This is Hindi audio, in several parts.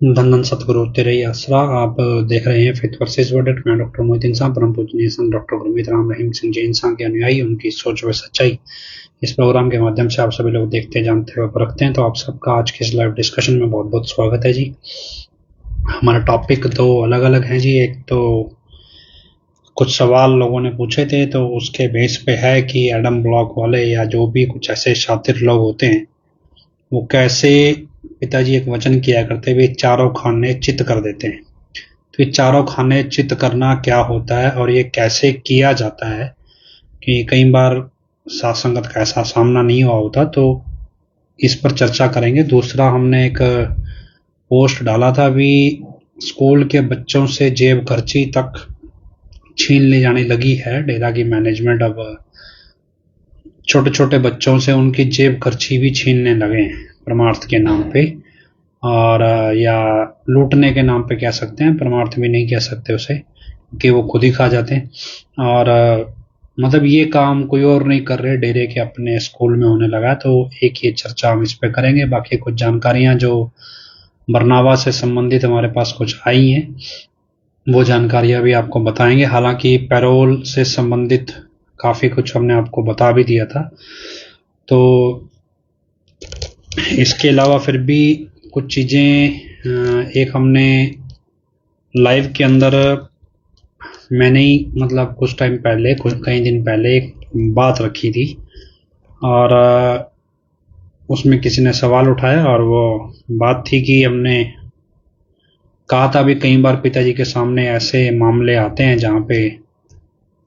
धन धन सतगुरु तेरे ही आसरा। आप देख रहे हैं फेथ वर्सेस वर्डिक्ट। मैं डॉक्टर मोहिद्दीन साहब, परम पूजनीय संत डॉक्टर गुरमीत राम रहीम सिंह जी इंसान के अनुयायी, उनकी सोच व सच्चाई इस प्रोग्राम के माध्यम से आप सभी लोग देखते, जानते व परखते हैं। तो आप सबका आज के इस लाइव डिस्कशन में बहुत बहुत स्वागत है जी। हमारा टॉपिक दो अलग अलग है जी। एक तो कुछ सवाल लोगों ने पूछे थे, तो उसके बेस पे है कि एडम ब्लॉक वाले या जो भी कुछ ऐसे शातिर लोग होते हैं वो कैसे, पिताजी एक वचन किया करते हुए, चारों खाने चित कर देते हैं। तो ये चारों खाने चित करना क्या होता है और ये कैसे किया जाता है, कि कई बार साथ संगत का ऐसा सामना नहीं हुआ होता, तो इस पर चर्चा करेंगे। दूसरा, हमने एक पोस्ट डाला था अभी, स्कूल के बच्चों से जेब खर्ची तक छीन ले जाने लगी है डेरा की मैनेजमेंट। अब छोटे छोटे बच्चों से उनकी जेब खर्ची भी छीनने लगे हैं परमार्थ के नाम पे, और या लूटने के नाम पे कह सकते हैं, परमार्थ भी नहीं कह सकते उसे, क्योंकि वो खुद ही खा जाते हैं। और मतलब ये काम कोई और नहीं कर रहे, डेरे के अपने स्कूल में होने लगा। तो एक ये चर्चा हम इस पे करेंगे। बाकी कुछ जानकारियां जो बरनावा से संबंधित हमारे पास कुछ आई हैं, वो जानकारियां भी आपको बताएंगे। हालांकि पैरोल से संबंधित काफ़ी कुछ हमने आपको बता भी दिया था। तो इसके अलावा फिर भी कुछ चीज़ें, एक हमने लाइव के अंदर, मैंने ही मतलब कुछ टाइम पहले, कई दिन पहले एक बात रखी थी, और उसमें किसी ने सवाल उठाया, और वो बात थी कि हमने कहा था भी कई बार पिताजी के सामने ऐसे मामले आते हैं जहाँ पे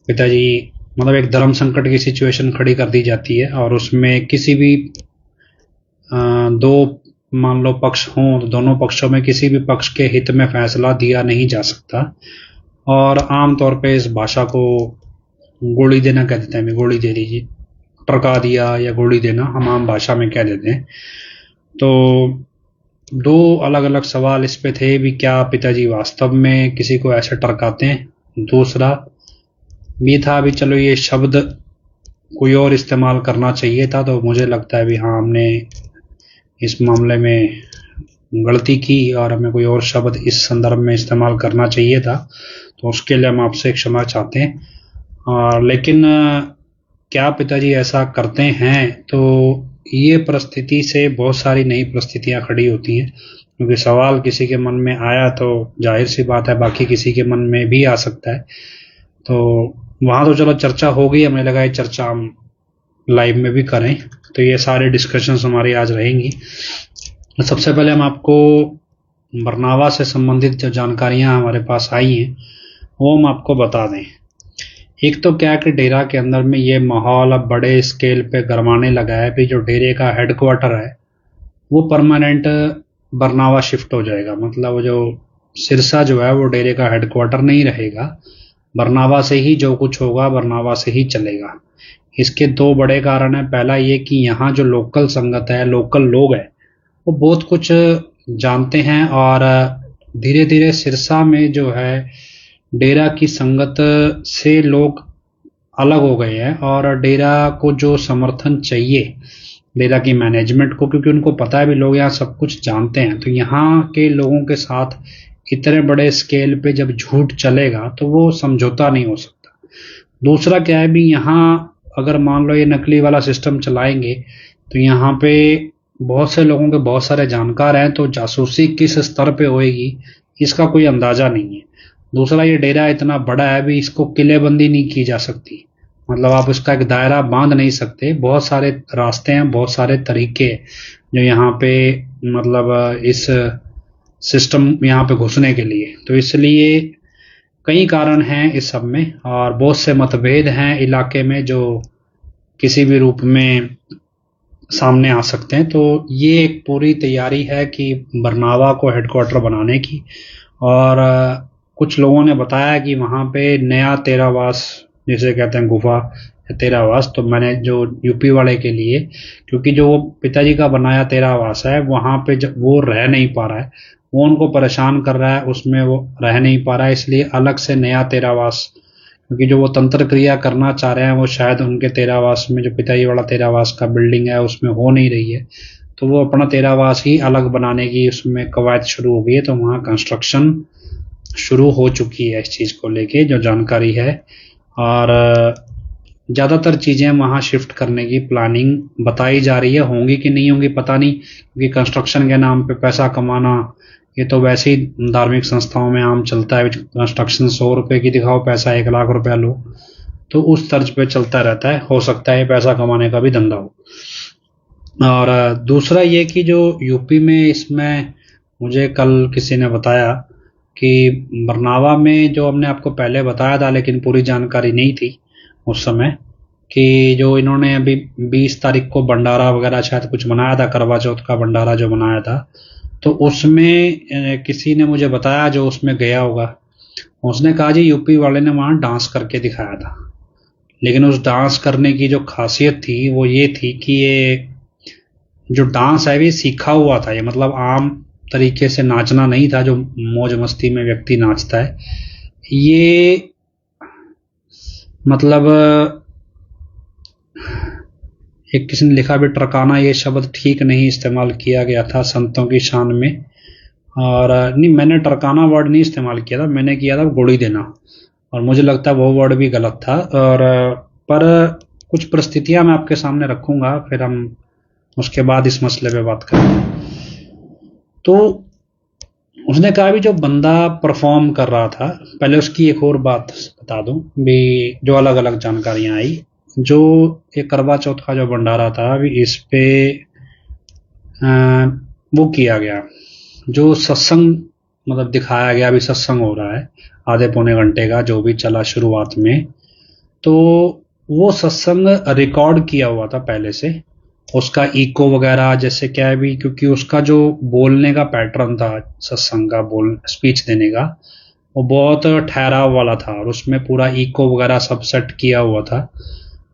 पिताजी, मतलब एक धर्म संकट की सिचुएशन खड़ी कर दी जाती है, और उसमें किसी भी दो मान लो पक्ष हों, तो दोनों पक्षों में किसी भी पक्ष के हित में फैसला दिया नहीं जा सकता। और आमतौर पे इस भाषा को गोली देना कह देते हैं, गोली दे दीजिए, टरका दिया, या गोली देना हम आम भाषा में कह देते हैं। तो दो अलग अलग सवाल इस पे थे भी, क्या पिताजी वास्तव में किसी को ऐसे टरकाते हैं। दूसरा भी था भी, चलो ये शब्द कोई और इस्तेमाल करना चाहिए था, तो मुझे लगता है भी हाँ, हमने इस मामले में गलती की और हमें कोई और शब्द इस संदर्भ में इस्तेमाल करना चाहिए था। तो उसके लिए हम आपसे क्षमा चाहते हैं। लेकिन क्या पिताजी ऐसा करते हैं, तो ये परिस्थिति से बहुत सारी नई परिस्थितियां खड़ी होती हैं, क्योंकि सवाल किसी के मन में आया तो जाहिर सी बात है बाकी किसी के मन में भी आ सकता है। तो वहाँ तो चलो चर्चा हो गई, हमें लगा ये चर्चा हम लाइव में भी करें। तो ये सारे डिस्कशंस हमारी आज रहेंगी। सबसे पहले हम आपको बरनावा से संबंधित जो जानकारियां हमारे पास आई हैं वो हम आपको बता दें। एक तो क्या कि डेरा के अंदर में ये माहौल अब बड़े स्केल पे गरमाने लगा है भी, जो डेरे का हेडक्वार्टर है वो परमानेंट बरनावा शिफ्ट हो जाएगा। मतलब जो सिरसा जो है वो डेरे का हेडक्वार्टर नहीं रहेगा, बरनावा से ही जो कुछ होगा बरनावा से ही चलेगा। इसके दो बड़े कारण हैं। पहला ये कि यहाँ जो लोकल संगत है, लोकल लोग हैं, वो बहुत कुछ जानते हैं, और धीरे धीरे सिरसा में जो है डेरा की संगत से लोग अलग हो गए हैं, और डेरा को जो समर्थन चाहिए डेरा की मैनेजमेंट को, क्योंकि उनको पता है भी लोग यहाँ सब कुछ जानते हैं, तो यहाँ के लोगों के साथ इतने बड़े स्केल पे जब झूठ चलेगा तो वो समझौता नहीं हो सकता। दूसरा क्या है भी, यहाँ अगर मान लो ये नकली वाला सिस्टम चलाएंगे तो यहाँ पे बहुत से लोगों के बहुत सारे जानकार हैं, तो जासूसी किस स्तर पे होएगी इसका कोई अंदाजा नहीं है। दूसरा, ये डेरा इतना बड़ा है भी, इसको किलेबंदी नहीं की जा सकती, मतलब आप इसका एक दायरा बांध नहीं सकते। बहुत सारे रास्ते हैं, बहुत सारे तरीके जो यहाँ पे, मतलब इस सिस्टम यहाँ पे घुसने के लिए। तो इसलिए कई कारण हैं इस सब में, और बहुत से मतभेद हैं इलाके में जो किसी भी रूप में सामने आ सकते हैं। तो ये एक पूरी तैयारी है कि बरनावा को हेडक्वार्टर बनाने की, और कुछ लोगों ने बताया कि वहाँ पे नया तेरावास, जिसे कहते हैं गुफा या तेरावास, तो मैंने जो यूपी वाले के लिए, क्योंकि जो पिताजी का बनाया तेरावास है वहाँ पे जब वो रह नहीं पा रहा है, वो उनको परेशान कर रहा है, उसमें वो रह नहीं पा रहा है, इसलिए अलग से नया तेरावास, क्योंकि जो वो तंत्र क्रिया करना चाह रहे हैं वो शायद उनके तेरावास में, जो पिताजी वाला तेरावास का बिल्डिंग है उसमें हो नहीं रही है, तो वो अपना तेरावास ही अलग बनाने की उसमें कवायद शुरू हो गई है। तो वहाँ कंस्ट्रक्शन शुरू हो चुकी है इस चीज़ को लेके, जो जानकारी है। और ज़्यादातर चीज़ें वहाँ शिफ्ट करने की प्लानिंग बताई जा रही है। होंगी कि नहीं होंगी पता नहीं, क्योंकि कंस्ट्रक्शन के नाम पे पैसा कमाना ये तो वैसे ही धार्मिक संस्थाओं में आम चलता है। कंस्ट्रक्शन 100 रुपए की दिखाओ, पैसा 1 लाख रुपया लो, तो उस तर्ज पे चलता रहता है। हो सकता है पैसा कमाने का भी धंधा हो। और दूसरा ये कि जो यूपी में इसमें मुझे कल किसी ने बताया कि बरनावा में, जो हमने आपको पहले बताया था लेकिन पूरी जानकारी नहीं थी उस समय, कि जो इन्होंने अभी 20 तारीख को भंडारा वगैरह शायद कुछ बनाया था, करवा चौथ का भंडारा जो बनाया था, तो उसमें किसी ने मुझे बताया जो उसमें गया होगा, उसने कहा जी यूपी वाले ने वहाँ डांस करके दिखाया था। लेकिन उस डांस करने की जो खासियत थी वो ये थी कि ये जो डांस है ये सीखा हुआ था। ये मतलब आम तरीके से नाचना नहीं था जो मौज मस्ती में व्यक्ति नाचता है। ये मतलब एक किसी ने लिखा भी, टरकाना ये शब्द ठीक नहीं इस्तेमाल किया गया था संतों की शान में। और नहीं, मैंने टरकाना वर्ड नहीं इस्तेमाल किया था, मैंने किया था गोली देना, और मुझे लगता है वो वर्ड भी गलत था। और पर कुछ परिस्थितियां मैं आपके सामने रखूंगा, फिर हम उसके बाद इस मसले पे बात करेंगे। तो उसने कहा भी जो बंदा परफॉर्म कर रहा था, पहले उसकी एक और बात बता दूं भी, जो अलग अलग जानकारियां आई। जो ये करवा चौथ का जो भंडारा था अभी इस पे वो किया गया, जो सत्संग मतलब दिखाया गया, अभी सत्संग हो रहा है आधे पौने घंटे का जो भी चला शुरुआत में, तो वो सत्संग रिकॉर्ड किया हुआ था पहले से। उसका इको वगैरह जैसे क्या है भी, क्योंकि उसका जो बोलने का पैटर्न था सत्संग का, बोल स्पीच देने का, वो बहुत ठहराव वाला था और उसमें पूरा इको वगैरह सब सेट किया हुआ था।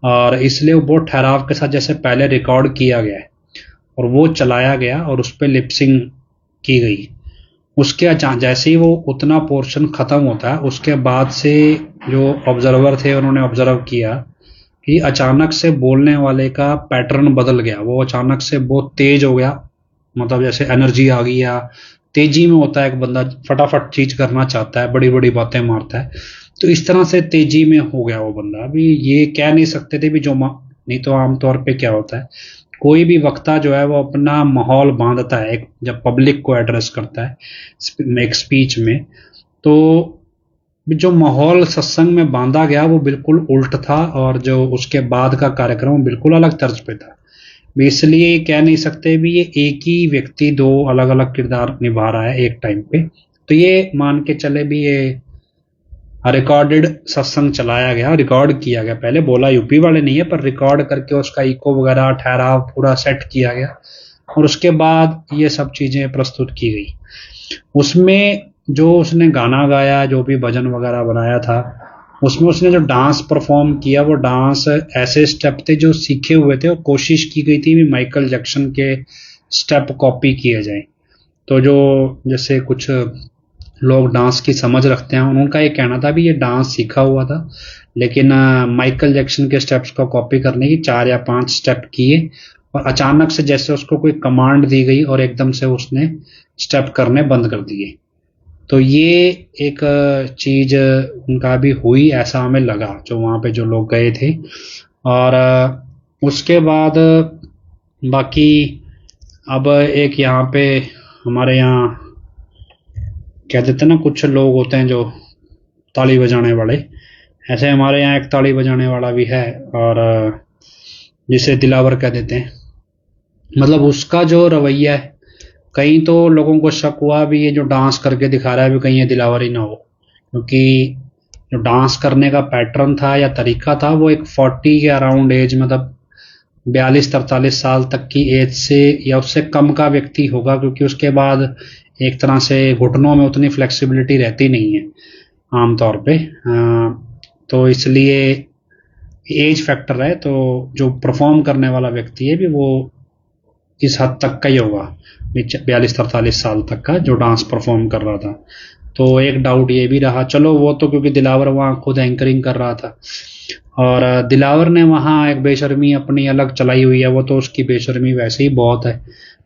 और इसलिए वो बहुत ठहराव के साथ जैसे पहले रिकॉर्ड किया गया है और वो चलाया गया और उस पर लिपसिंग की गई। उसके जैसे ही वो उतना पोर्शन खत्म होता है, उसके बाद से जो ऑब्जर्वर थे उन्होंने ऑब्जर्व किया कि अचानक से बोलने वाले का पैटर्न बदल गया। वो अचानक से बहुत तेज हो गया, मतलब जैसे एनर्जी आ गई, या तेजी में होता है एक बंदा फटाफट चीज करना चाहता है, बड़ी बड़ी बातें मारता है, तो इस तरह से तेजी में हो गया वो बंदा। अभी ये कह नहीं सकते थे भी जो नहीं तो आमतौर पे क्या होता है, कोई भी वक्ता जो है वो अपना माहौल बांधता है एक, जब पब्लिक को एड्रेस करता है एक स्पीच में, तो जो माहौल सत्संग में बांधा गया वो बिल्कुल उल्ट था और जो उसके बाद का कार्यक्रम बिल्कुल अलग तर्ज पे था। इसलिए कह नहीं सकते भी ये एक ही व्यक्ति दो अलग अलग किरदार निभा रहा है एक टाइम पे। तो ये मान के चले भी ये रिकॉर्डेड सत्संग चलाया गया, रिकॉर्ड किया गया, पहले बोला यूपी वाले नहीं है पर रिकॉर्ड करके उसका इको वगैरह ठहराव पूरा सेट किया गया और उसके बाद ये सब चीजें प्रस्तुत की गई। उसमें जो उसने गाना गाया, जो भी भजन वगैरह बनाया था, उसमें उसने जो डांस परफॉर्म किया वो डांस ऐसे स्टेप थे जो सीखे हुए थे और कोशिश की गई थी भी माइकल जैक्सन के स्टेप कॉपी किए जाएं। तो जो जैसे कुछ लोग डांस की समझ रखते हैं उनका ये कहना था भी ये डांस सीखा हुआ था, लेकिन माइकल जैक्सन के स्टेप्स को कॉपी करने की 4 या 5 स्टेप किए और अचानक से जैसे उसको कोई कमांड दी गई और एकदम से उसने स्टेप करने बंद कर दिए। तो ये एक चीज उनका भी हुई, ऐसा हमें लगा जो वहां पे जो लोग गए थे। और उसके बाद बाकी अब एक यहाँ पे हमारे यहाँ कह देते ना, कुछ लोग होते हैं जो ताली बजाने वाले, ऐसे हमारे यहाँ एक ताली बजाने वाला भी है और जिसे दिलावर कह देते हैं। मतलब उसका जो रवैया है, कहीं तो लोगों को शक हुआ भी ये जो डांस करके दिखा रहा है भी कहीं ये दिलावर ही ना हो, क्योंकि जो डांस करने का पैटर्न था या तरीका था वो एक 40 के अराउंड एज, मतलब 42-43 साल तक की एज से या उससे कम का व्यक्ति होगा, क्योंकि उसके बाद एक तरह से घुटनों में उतनी फ्लेक्सिबिलिटी रहती नहीं है आमतौर पे। तो इसलिए एज फैक्टर है। तो जो परफॉर्म करने वाला व्यक्ति है भी वो इस हद तक का ही होगा, 42-43 साल तक का जो डांस परफॉर्म कर रहा था। तो एक डाउट ये भी रहा, चलो वो तो क्योंकि दिलावर वहाँ खुद एंकरिंग कर रहा था और दिलावर ने वहाँ एक बेशर्मी अपनी अलग चलाई हुई है, वो तो उसकी बेशर्मी वैसे ही बहुत है,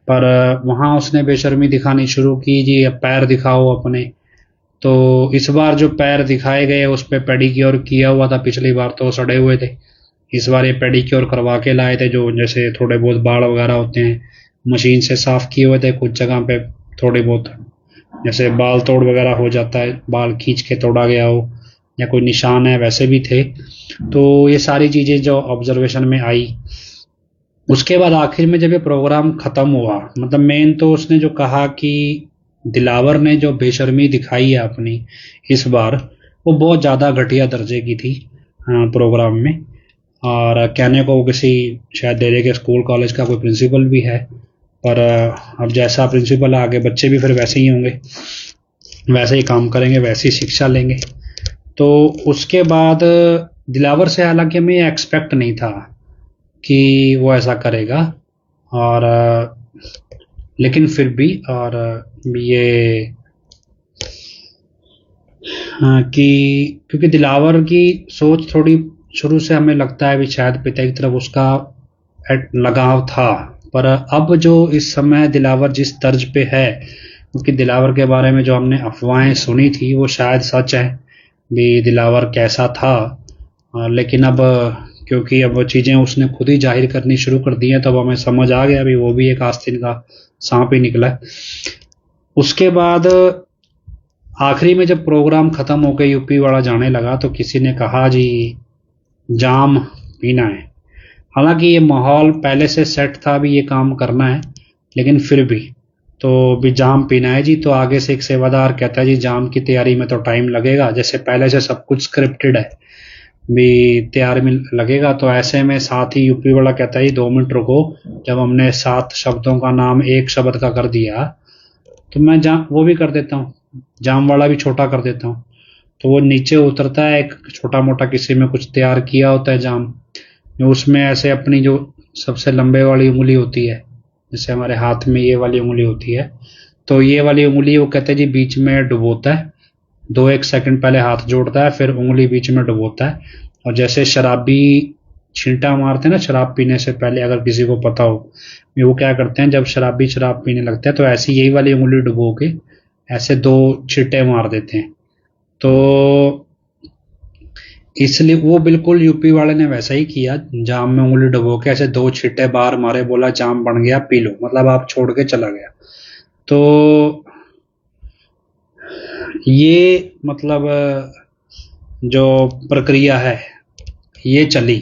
पर वहाँ उसने बेशर्मी दिखानी शुरू की जी, अब पैर दिखाओ अपने। तो इस बार जो पैर दिखाए गए उस पे पेडिक्योर किया हुआ था, पिछली बार तो सड़े हुए थे। इस बार ये पेडिक्योर करवा के लाए थे, जो जैसे थोड़े बहुत बाल वगैरह होते हैं मशीन से साफ किए हुए थे, कुछ जगह पे थोड़े बहुत जैसे बाल तोड़ वगैरह हो जाता है, बाल खींच के तोड़ा गया हो या कोई निशान है, वैसे भी थे। तो ये सारी चीज़ें जो ऑब्जर्वेशन में आई, उसके बाद आखिर में जब ये प्रोग्राम ख़त्म हुआ, मतलब मेन तो उसने जो कहा कि दिलावर ने जो बेशर्मी दिखाई है अपनी इस बार, वो बहुत ज़्यादा घटिया दर्जे की थी प्रोग्राम में। और कहने को वो किसी शायद दिल्ली के स्कूल कॉलेज का कोई प्रिंसिपल भी है, पर अब जैसा प्रिंसिपल है आगे बच्चे भी फिर वैसे ही होंगे, वैसे ही काम करेंगे, वैसी शिक्षा लेंगे। तो उसके बाद दिलावर से हालांकि हमें एक्सपेक्ट नहीं था कि वो ऐसा करेगा, और लेकिन फिर भी, और ये कि क्योंकि दिलावर की सोच थोड़ी शुरू से हमें लगता है भी शायद पिता की तरफ उसका लगाव था, पर अब जो इस समय दिलावर जिस तर्ज पे है, क्योंकि दिलावर के बारे में जो हमने अफवाहें सुनी थी वो शायद सच है भी दिलावर कैसा था। लेकिन अब क्योंकि अब वो चीज़ें उसने खुद ही जाहिर करनी शुरू कर दी हैं, तो अब हमें समझ आ गया भी वो भी एक आस्तीन का सांप ही निकला है। उसके बाद आखिरी में जब प्रोग्राम ख़त्म हो के यूपी वाला जाने लगा, तो किसी ने कहा जी जाम पीना है। हालांकि ये माहौल पहले से सेट था भी ये काम करना है, लेकिन फिर भी तो भी जाम पीना है जी। तो आगे से एक सेवादार कहता है जी जाम की तैयारी में तो टाइम लगेगा, जैसे पहले से सब कुछ स्क्रिप्टेड है भी तैयारी में लगेगा। तो ऐसे में साथ ही यूपी वाला कहता है 2 मिनट रुको, जब हमने 7 शब्दों का नाम एक शब्द का कर दिया तो मैं जाम वो भी कर देता हूँ, जाम वाला भी छोटा कर देता हूँ। तो वो नीचे उतरता है, एक छोटा मोटा किसी में कुछ तैयार किया होता है जाम, उसमें ऐसे अपनी जो सबसे लंबे वाली उंगली होती है, जैसे हमारे हाथ में ये वाली उंगली होती है, तो ये वाली उंगली वो कहते हैं जी बीच में डुबोता है, 2-1 सेकंड पहले हाथ जोड़ता है, फिर उंगली बीच में डुबोता है। और जैसे शराबी छींटा मारते हैं ना शराब पीने से पहले, अगर किसी को पता हो, वो क्या करते हैं जब शराबी शराब पीने लगते हैं तो ऐसी यही वाली उंगली डुबो के ऐसे 2 छींटे मार देते हैं। तो इसलिए वो बिल्कुल यूपी वाले ने वैसा ही किया, जाम में उंगली डुबो के ऐसे 2 छींटे बाहर मारे, बोला जाम बन गया पी लो, मतलब आप छोड़ के चला गया। तो ये मतलब जो प्रक्रिया है ये चली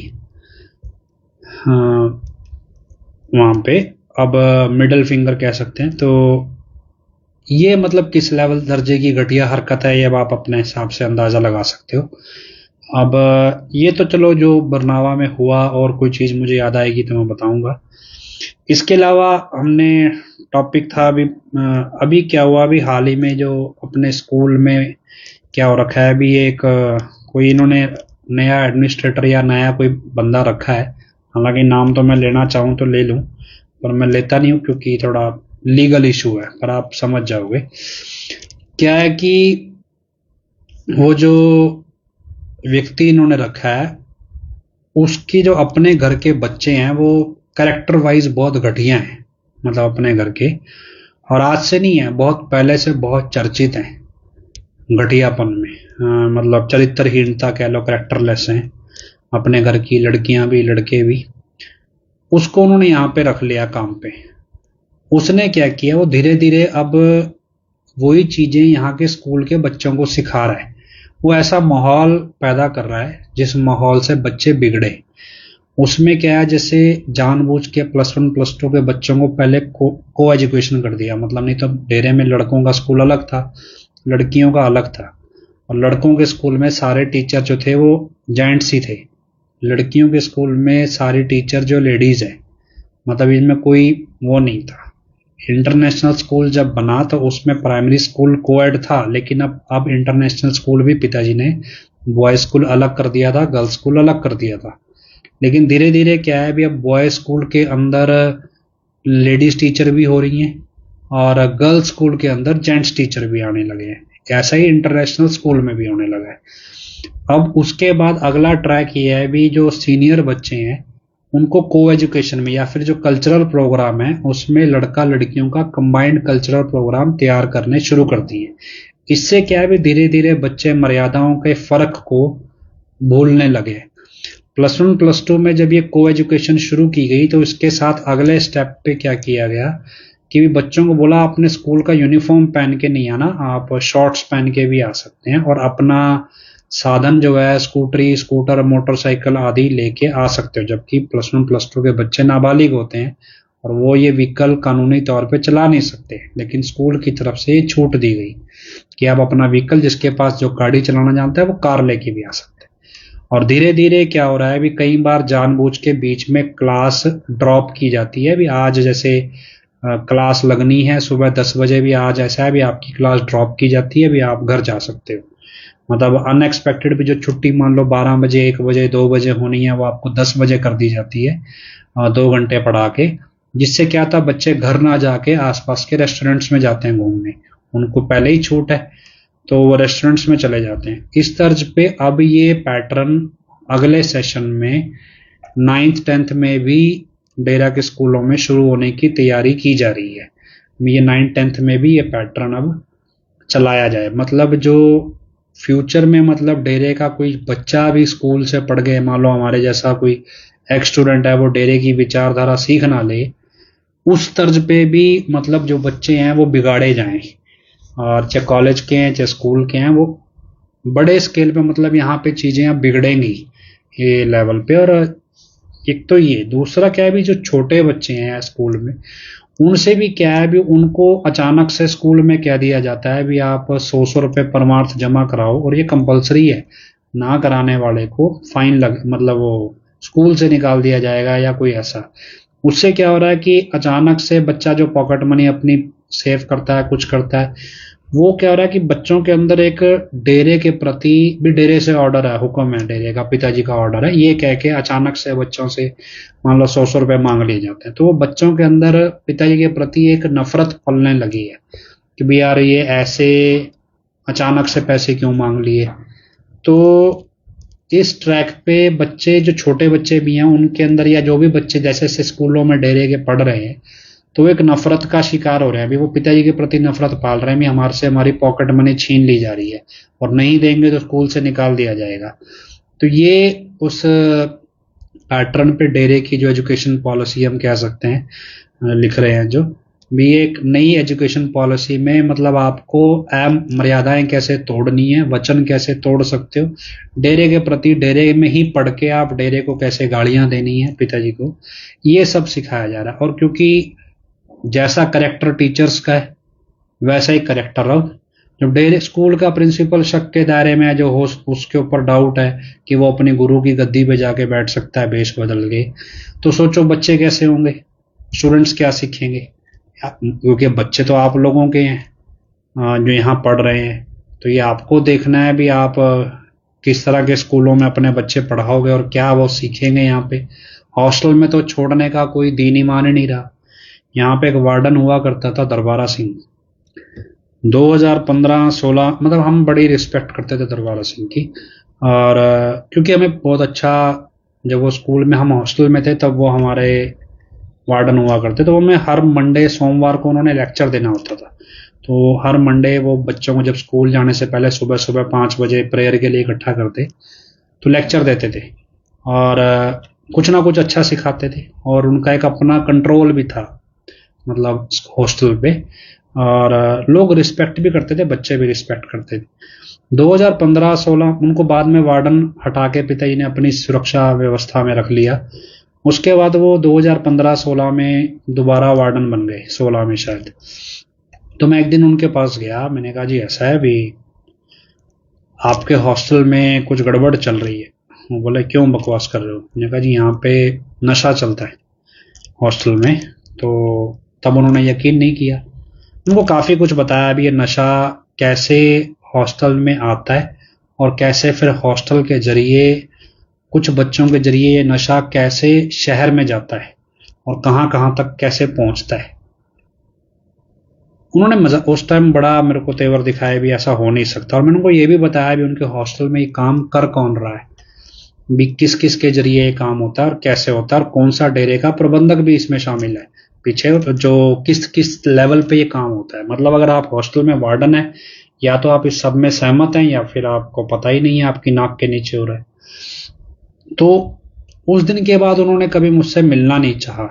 वहाँ पे। अब मिडल फिंगर कह सकते हैं। तो ये मतलब किस लेवल दर्जे की घटिया हरकत है, ये अब आप अपने हिसाब से अंदाज़ा लगा सकते हो। अब ये तो चलो जो बरनावा में हुआ, और कोई चीज़ मुझे याद आएगी तो मैं बताऊंगा। इसके अलावा हमने टॉपिक था अभी क्या हुआ, अभी हाल ही में जो अपने स्कूल में क्या हो रखा है, अभी एक कोई इन्होंने नया एडमिनिस्ट्रेटर या नया कोई बंदा रखा है। हालांकि नाम तो मैं लेना चाहूँ तो ले लूँ, पर मैं लेता नहीं हूँ क्योंकि थोड़ा लीगल इशू है, पर आप समझ जाओगे। क्या है कि वो जो व्यक्ति इन्होंने रखा है उसकी जो अपने घर के बच्चे हैं वो कैरेक्टर वाइज बहुत घटिया हैं, मतलब अपने घर के, और आज से नहीं है, बहुत पहले से बहुत चर्चित हैं घटियापन में। मतलब चरित्रहीनता कह लो, कैरेक्टरलेस हैं अपने घर की लड़कियां भी लड़के भी। उसको उन्होंने यहाँ पे रख लिया काम पे। उसने क्या किया, वो धीरे धीरे अब वही चीजें यहाँ के स्कूल के बच्चों को सिखा रहा है। वो ऐसा माहौल पैदा कर रहा है जिस माहौल से बच्चे बिगड़े। उसमें क्या है, जैसे जानबूझ के +1 +2 के बच्चों को पहले को एजुकेशन कर दिया, मतलब नहीं तो डेरे में लड़कों का स्कूल अलग था, लड़कियों का अलग था। और लड़कों के स्कूल में सारे टीचर जो थे वो जेंट्स ही थे, लड़कियों के स्कूल में सारी टीचर जो लेडीज है, मतलब इनमें कोई वो नहीं था। इंटरनेशनल स्कूल जब बना तो उसमें प्राइमरी स्कूल कोएड था, लेकिन अब इंटरनेशनल स्कूल भी पिताजी ने बॉयज स्कूल अलग कर दिया था, गर्ल्स स्कूल अलग कर दिया था। लेकिन धीरे धीरे क्या है, भी अब बॉयज स्कूल के अंदर लेडीज टीचर भी हो रही हैं और गर्ल्स स्कूल के अंदर जेंट्स टीचर भी आने लगे हैं। ऐसा ही इंटरनेशनल स्कूल में भी होने लगा है। अब उसके बाद अगला ट्रैक ये है भी जो सीनियर बच्चे हैं उनको को एजुकेशन में या फिर जो कल्चरल प्रोग्राम है उसमें लड़का लड़कियों का कंबाइंड कल्चरल प्रोग्राम तैयार करने शुरू करती है। इससे क्या है भी धीरे धीरे बच्चे मर्यादाओं के फर्क को भूलने लगे। +1 +2 में जब ये को एजुकेशन शुरू की गई तो इसके साथ अगले स्टेप पे क्या किया गया कि भी बच्चों को बोला अपने स्कूल का यूनिफॉर्म पहन के नहीं आना, आप शॉर्ट्स पहन के भी आ सकते हैं और अपना साधन जो है स्कूटरी स्कूटर मोटरसाइकिल आदि लेके आ सकते हो। जबकि +1 +2 के बच्चे नाबालिग होते हैं और वो ये व्हीकल कानूनी तौर पे चला नहीं सकते, लेकिन स्कूल की तरफ से छूट दी गई कि आप अपना व्हीकल, जिसके पास जो गाड़ी चलाना जानता है वो कार लेके भी आ सकते हैं। और धीरे धीरे क्या हो रहा है भी कई बार जानबूझ के बीच में क्लास ड्रॉप की जाती है। भी आज जैसे क्लास लगनी है सुबह 10 बजे, भी आज ऐसा है भी आपकी क्लास ड्रॉप की जाती है, भी आप घर जा सकते हो। मतलब अनएक्सपेक्टेड भी जो छुट्टी मान लो 12 बजे 1 बजे 2 बजे होनी है वो आपको 10 बजे कर दी जाती है 2 घंटे पढ़ा के। जिससे क्या था बच्चे घर ना जाके आसपास के रेस्टोरेंट्स में जाते हैं घूमने, उनको पहले ही छूट है तो वो रेस्टोरेंट्स में चले जाते हैं। इस तर्ज पे अब ये पैटर्न अगले सेशन में 9th 10th में भी डेरा के स्कूलों में शुरू होने की तैयारी की जा रही है। ये 9th 10th में भी ये पैटर्न अब चलाया जाए। मतलब जो फ्यूचर में मतलब डेरे का कोई बच्चा भी स्कूल से पढ़ गए, मान लो हमारे जैसा कोई एक्स स्टूडेंट है वो डेरे की विचारधारा सीख ना ले, उस तर्ज पे भी मतलब जो बच्चे हैं वो बिगाड़े जाएं। और चाहे कॉलेज के हैं चाहे स्कूल के हैं, वो बड़े स्केल पे मतलब यहाँ पे चीजें अब बिगड़ेंगी ये लेवल पे। और एक तो ये, दूसरा क्या है भी जो छोटे बच्चे हैं स्कूल में उनसे भी क्या है भी उनको अचानक से स्कूल में क्या दिया जाता है भी आप 100 रुपए परमार्थ जमा कराओ और ये कंपलसरी है, ना कराने वाले को फाइन लग मतलब वो स्कूल से निकाल दिया जाएगा या कोई ऐसा। उससे क्या हो रहा है कि अचानक से बच्चा जो पॉकेट मनी अपनी सेव करता है कुछ करता है, वो क्या हो रहा है कि बच्चों के अंदर एक डेरे के प्रति भी, डेरे से ऑर्डर है, हुक्म है डेरे का, पिताजी का ऑर्डर है, ये कह के अचानक से बच्चों से मान लो 100 रुपए मांग लिए जाते हैं। तो वो बच्चों के अंदर पिताजी के प्रति एक नफरत पलने लगी है कि भी यार ये ऐसे अचानक से पैसे क्यों मांग लिए। तो इस ट्रैक पे बच्चे जो छोटे बच्चे भी हैं उनके अंदर, या जो भी बच्चे जैसे जैसे स्कूलों में डेरे के पढ़ रहे हैं, तो एक नफरत का शिकार हो रहे हैं। अभी वो पिताजी के प्रति नफरत पाल रहे हैं भी हमारे से हमारी पॉकेट मनी छीन ली जा रही है और नहीं देंगे तो स्कूल से निकाल दिया जाएगा। तो ये उस पैटर्न पे डेरे की जो एजुकेशन पॉलिसी हम कह सकते हैं लिख रहे हैं, जो भी एक नई एजुकेशन पॉलिसी में मतलब आपको अहम मर्यादाएं कैसे तोड़नी है, वचन कैसे तोड़ सकते हो डेरे के प्रति, डेरे में ही पढ़ के आप डेरे को कैसे गालियां देनी है पिताजी को, ये सब सिखाया जा रहा है। और क्योंकि जैसा करेक्टर टीचर्स का है वैसा ही करेक्टर रहो। जो डेरे स्कूल का प्रिंसिपल शक के दायरे में है, जो हो उसके ऊपर डाउट है कि वो अपने गुरु की गद्दी पे जाके बैठ सकता है भेष बदल के, तो सोचो बच्चे कैसे होंगे, स्टूडेंट्स क्या सीखेंगे। क्योंकि बच्चे तो आप लोगों के हैं जो यहाँ पढ़ रहे हैं, तो ये आपको देखना है भी आप किस तरह के स्कूलों में अपने बच्चे पढ़ाओगे और क्या वो सीखेंगे। यहाँ पे हॉस्टल में तो छोड़ने का कोई दीन ईमान ही नहीं रहा। यहाँ पे एक वार्डन हुआ करता था दरबारा सिंह, 2015-16 मतलब हम बड़ी रिस्पेक्ट करते थे दरबारा सिंह की। और क्योंकि हमें बहुत अच्छा, जब वो स्कूल में हम हॉस्टल में थे तब वो हमारे वार्डन हुआ करते, तो हमें हर मंडे सोमवार को उन्होंने लेक्चर देना होता था। तो हर मंडे वो बच्चों को जब स्कूल जाने से पहले सुबह सुबह 5 बजे प्रेयर के लिए इकट्ठा करते तो लेक्चर देते थे और कुछ ना कुछ अच्छा सिखाते थे। और उनका एक अपना कंट्रोल भी था मतलब हॉस्टल पे, और लोग रिस्पेक्ट भी करते थे, बच्चे भी रिस्पेक्ट करते थे। 2015-16 उनको बाद में वार्डन हटा के पिताजी ने अपनी सुरक्षा व्यवस्था में रख लिया। उसके बाद वो 2015-16 में दोबारा वार्डन बन गए, 16 में शायद। तो मैं एक दिन उनके पास गया, मैंने कहा जी ऐसा है भी आपके हॉस्टल में कुछ गड़बड़ चल रही है। वो बोले क्यों बकवास कर रहे हो। मैंने कहा जी यहाँ पे नशा चलता है हॉस्टल में। तो तब उन्होंने यकीन नहीं किया, उनको काफ़ी कुछ बताया भी ये नशा कैसे हॉस्टल में आता है और कैसे फिर हॉस्टल के जरिए कुछ बच्चों के जरिए ये नशा कैसे शहर में जाता है और कहाँ कहाँ तक कैसे पहुँचता है। उन्होंने मजा उस टाइम बड़ा मेरे को तेवर दिखाया भी ऐसा हो नहीं सकता। और मैंने उनको ये भी बताया भी उनके हॉस्टल में ये काम कर कौन रहा है। भी किस किस के जरिए ये काम होता है और कैसे होता है, और कौन सा डेरे का प्रबंधक भी इसमें शामिल है पीछे, जो किस किस लेवल पे ये काम होता है। मतलब अगर आप हॉस्टल में वार्डन है, या तो आप इस सब में सहमत हैं या फिर आपको पता ही नहीं है, आपकी नाक के नीचे हो रहा है। तो उस दिन के बाद उन्होंने कभी मुझसे मिलना नहीं चाहा।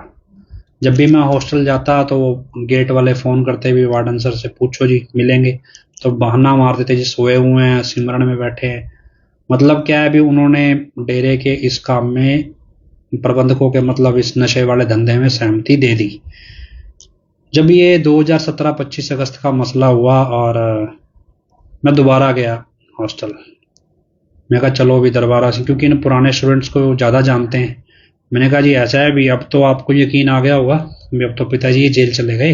जब भी मैं हॉस्टल जाता तो गेट वाले फोन करते भी वार्डन सर से पूछो जी मिलेंगे, तो बहाना मारते थे जी सोए हुए हैं, सिमरन में बैठे हैं। मतलब क्या है, भी उन्होंने डेरे के इस काम में प्रबंधकों के मतलब इस नशे वाले धंधे में सहमति दे दी। जब ये 2017-25 अगस्त का मसला हुआ और मैं दोबारा गया हॉस्टल, मैं कहा चलो अभी दरबारा सिंह, क्योंकि इन पुराने स्टूडेंट्स को ज़्यादा जानते हैं। मैंने कहा जी ऐसा है भी, अब तो आपको यकीन आ गया होगा भी अब तो पिताजी जेल चले गए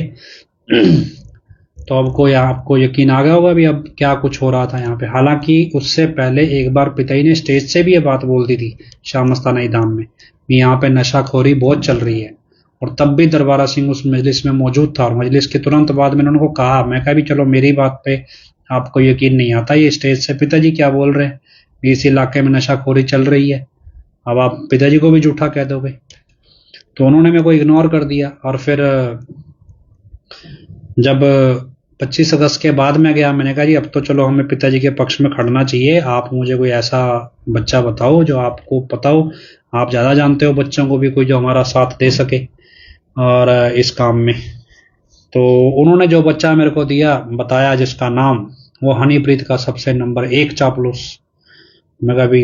तो आपको यकीन आ गया होगा भी अब क्या कुछ हो रहा था यहाँ पे। हालांकि उससे पहले एक बार पिताजी ने स्टेज से भी ये बात बोल दी थी शाह मस्ताना इदाम में, भी यहाँ पे नशाखोरी बहुत चल रही है। और तब भी दरबारा सिंह उस मजलिस में मौजूद था, और मजलिस के तुरंत बाद मैंने उनको कहा, मैं कहा भी चलो मेरी बात पे आपको यकीन नहीं आता, ये स्टेज से पिताजी क्या बोल रहे हैं, इस इलाके में नशाखोरी चल रही है, अब आप पिताजी को भी झूठा कह दोगे। तो उन्होंने मेरे को इग्नोर कर दिया। और फिर जब 25 अगस्त के बाद मैं गया, मैंने कहा जी अब तो चलो हमें पिताजी के पक्ष में खड़ना चाहिए, आप मुझे कोई ऐसा बच्चा बताओ जो आपको पता हो, आप ज़्यादा जानते हो बच्चों को भी, कोई जो हमारा साथ दे सके और इस काम में। तो उन्होंने जो बच्चा मेरे को दिया बताया, जिसका नाम वो हनीप्रीत का सबसे नंबर 1 चापलूस। मैं कहा भी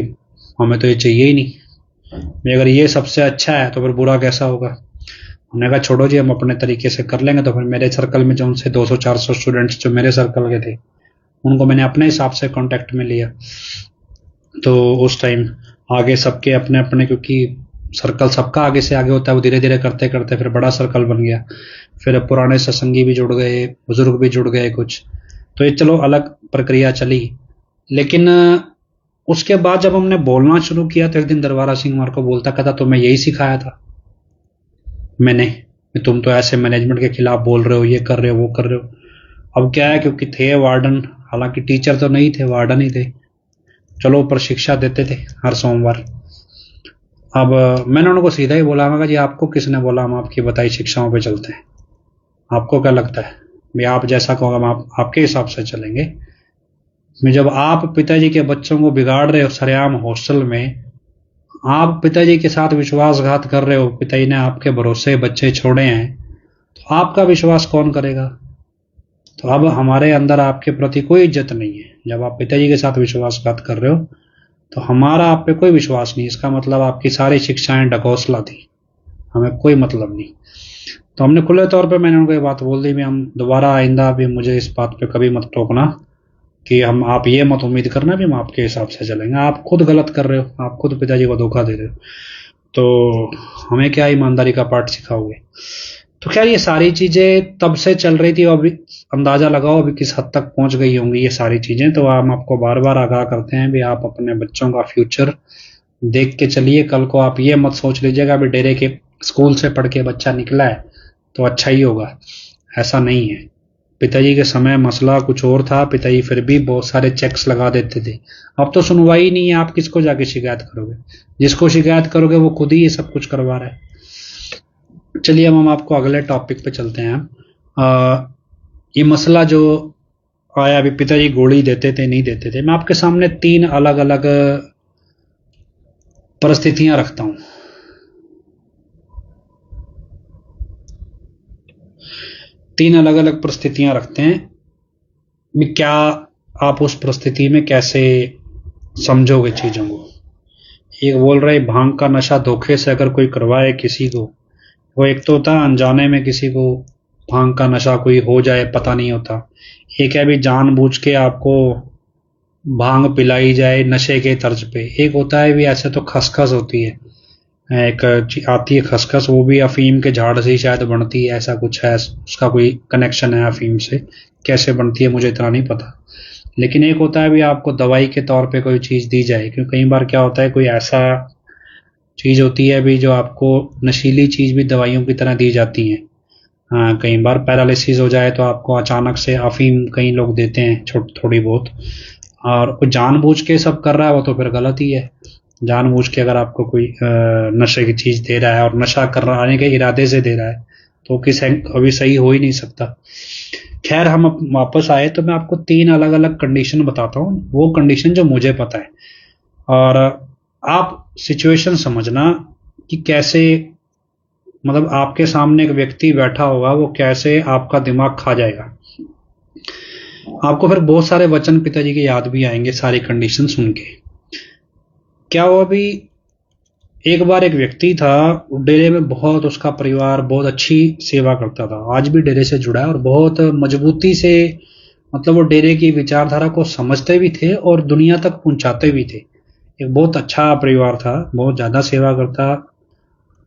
हमें तो ये चाहिए ही नहीं, अगर ये सबसे अच्छा है तो फिर बुरा कैसा होगा। हमने कहा छोड़ो जी हम अपने तरीके से कर लेंगे। तो फिर मेरे सर्कल में जो उनसे 200-400 स्टूडेंट्स जो मेरे सर्कल के थे, उनको मैंने अपने हिसाब से कांटेक्ट में लिया। तो उस टाइम आगे सबके अपने अपने, क्योंकि सर्कल सबका आगे से आगे होता है, वो धीरे धीरे करते करते फिर बड़ा सर्कल बन गया। फिर पुराने सत्संगी भी जुड़ गए, बुजुर्ग भी जुड़ गए कुछ, तो ये चलो अलग प्रक्रिया चली। लेकिन उसके बाद जब हमने बोलना शुरू किया तो एक दिन दरबारा सिंह मार को बोलता, कहता तुम्हें यही सिखाया था मैंने, तुम तो ऐसे मैनेजमेंट के खिलाफ बोल रहे हो, ये कर रहे हो वो कर रहे हो। अब क्या है, क्योंकि थे वार्डन, हालांकि टीचर तो नहीं थे, वार्डन ही थे, चलो ऊपर शिक्षा देते थे हर सोमवार। अब मैंने उनको सीधा ही बोला, मैं जी आपको किसने बोला हम आपकी बताई शिक्षाओं पे चलते हैं, आपको क्या लगता है भाई आप जैसा कहोगे हम आपके हिसाब से चलेंगे। मैं जब आप पिताजी के बच्चों को बिगाड़ रहे हो सरेआम हॉस्टल में, आप पिताजी के साथ विश्वासघात कर रहे हो, पिताजी ने आपके भरोसे बच्चे छोड़े हैं, तो आपका विश्वास कौन करेगा। तो अब हमारे अंदर आपके प्रति कोई इज्जत नहीं है। जब आप पिताजी के साथ विश्वासघात कर रहे हो तो हमारा आप पे कोई विश्वास नहीं, इसका मतलब आपकी सारी शिक्षाएं ढकोसला थी, हमें कोई मतलब नहीं। तो हमने खुले तौर पे मैंने उनको ये बात बोल दी, भी हम दोबारा आइंदा भी मुझे इस बात पे कभी मत टोकना कि हम आप ये मत उम्मीद करना भी हम आपके हिसाब से चलेंगे, आप खुद गलत कर रहे हो, आप खुद पिताजी को धोखा दे रहे हो, तो हमें क्या ईमानदारी का पाठ सिखाओगे। तो खैर ये सारी चीजें तब से चल रही थी, और अभी अंदाजा लगाओ अभी किस हद तक पहुंच गई होंगी ये सारी चीजें। तो हम आपको बार बार आगाह करते हैं भी आप अपने बच्चों का फ्यूचर देख के चलिए। कल को आप ये मत सोच लीजिएगा अभी डेरे के स्कूल से पढ़ के बच्चा निकला है तो अच्छा ही होगा, ऐसा नहीं है। पिताजी के समय मसला कुछ और था, पिताजी फिर भी बहुत सारे चेक्स लगा देते थे। अब तो सुनवाई ही नहीं है, आप किसको जाके शिकायत करोगे, जिसको शिकायत करोगे वो खुद ही ये सब कुछ करवा रहा है। चलिए हम आपको अगले टॉपिक पे चलते हैं। ये मसला जो आया, अभी पिताजी गोली देते थे नहीं देते थे, मैं आपके सामने 3 अलग अलग परिस्थितियां रखता हूं। 3 अलग अलग परिस्थितियां रखते हैं, क्या आप उस परिस्थिति में कैसे समझोगे चीजों को। एक बोल रहे भांग का नशा धोखे से अगर कोई करवाए किसी को, वो एक तो होता है अनजाने में किसी को भांग का नशा कोई हो जाए पता नहीं होता। एक है भी जानबूझ के आपको भांग पिलाई जाए नशे के तर्ज पे। एक होता है भी ऐसे तो खसखस होती है, एक आती है खसखस, वो भी अफीम के झाड़ से ही शायद बनती है, ऐसा कुछ है, उसका कोई कनेक्शन है अफीम से, कैसे बनती है मुझे इतना नहीं पता। लेकिन एक होता है भी आपको दवाई के तौर पे कोई चीज दी जाए, क्योंकि कई बार क्या होता है कोई ऐसा चीज होती है भी जो आपको नशीली चीज भी दवाइयों की तरह दी जाती है। हाँ, कई बार पैरालिसिस हो जाए तो आपको अचानक से अफीम कई लोग देते हैं थोड़ी बहुत, और कोई जानबूझ के सब कर रहा है वो तो फिर गलत ही है। जानबूझ के अगर आपको कोई नशे की चीज दे रहा है और नशा कराने के इरादे से दे रहा है तो किसी कभी सही हो ही नहीं सकता। खैर हम वापस आए तो मैं आपको 3 अलग अलग कंडीशन बताता हूँ, वो कंडीशन जो मुझे पता है, और आप सिचुएशन समझना कि कैसे, मतलब आपके सामने एक व्यक्ति बैठा होगा वो कैसे आपका दिमाग खा जाएगा। आपको फिर बहुत सारे वचन पिताजी के याद भी आएंगे सारी कंडीशन सुन के। क्या हुआ भी, एक बार एक व्यक्ति था, डेरे में बहुत उसका परिवार बहुत अच्छी सेवा करता था, आज भी डेरे से जुड़ा है और बहुत मजबूती से, मतलब वो डेरे की विचारधारा को समझते भी थे और दुनिया तक पहुंचाते भी थे। एक बहुत अच्छा परिवार था, बहुत ज्यादा सेवा करता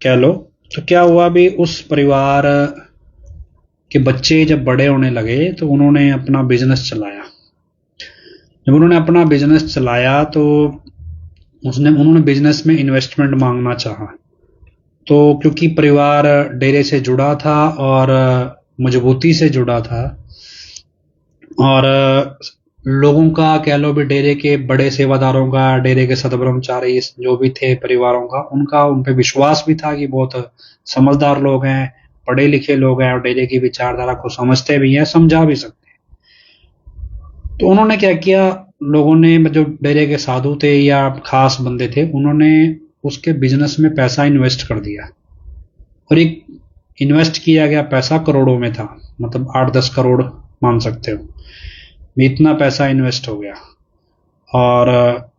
कह लो। तो क्या हुआ भी, उस परिवार के बच्चे जब बड़े होने लगे तो उन्होंने अपना बिजनेस चलाया। जब उन्होंने अपना बिजनेस चलाया तो उन्होंने बिजनेस में इन्वेस्टमेंट मांगना चाहा। तो क्योंकि परिवार डेरे से जुड़ा था और मजबूती से जुड़ा था, और लोगों का कह लो भी, डेरे के बड़े सेवादारों का, डेरे के सतब्रह्मचारी जो भी थे परिवारों का, उनका उन पे विश्वास भी था कि बहुत समझदार लोग हैं, पढ़े लिखे लोग हैं और डेरे की विचारधारा को समझते भी हैं, समझा भी सकते हैं। तो उन्होंने क्या किया, लोगों ने, जो डेरे के साधु थे या खास बंदे थे, उन्होंने उसके बिजनेस में पैसा इन्वेस्ट कर दिया। और एक इन्वेस्ट किया गया पैसा करोड़ों में था, मतलब 8-10 करोड़ मान सकते हो, इतना पैसा इन्वेस्ट हो गया। और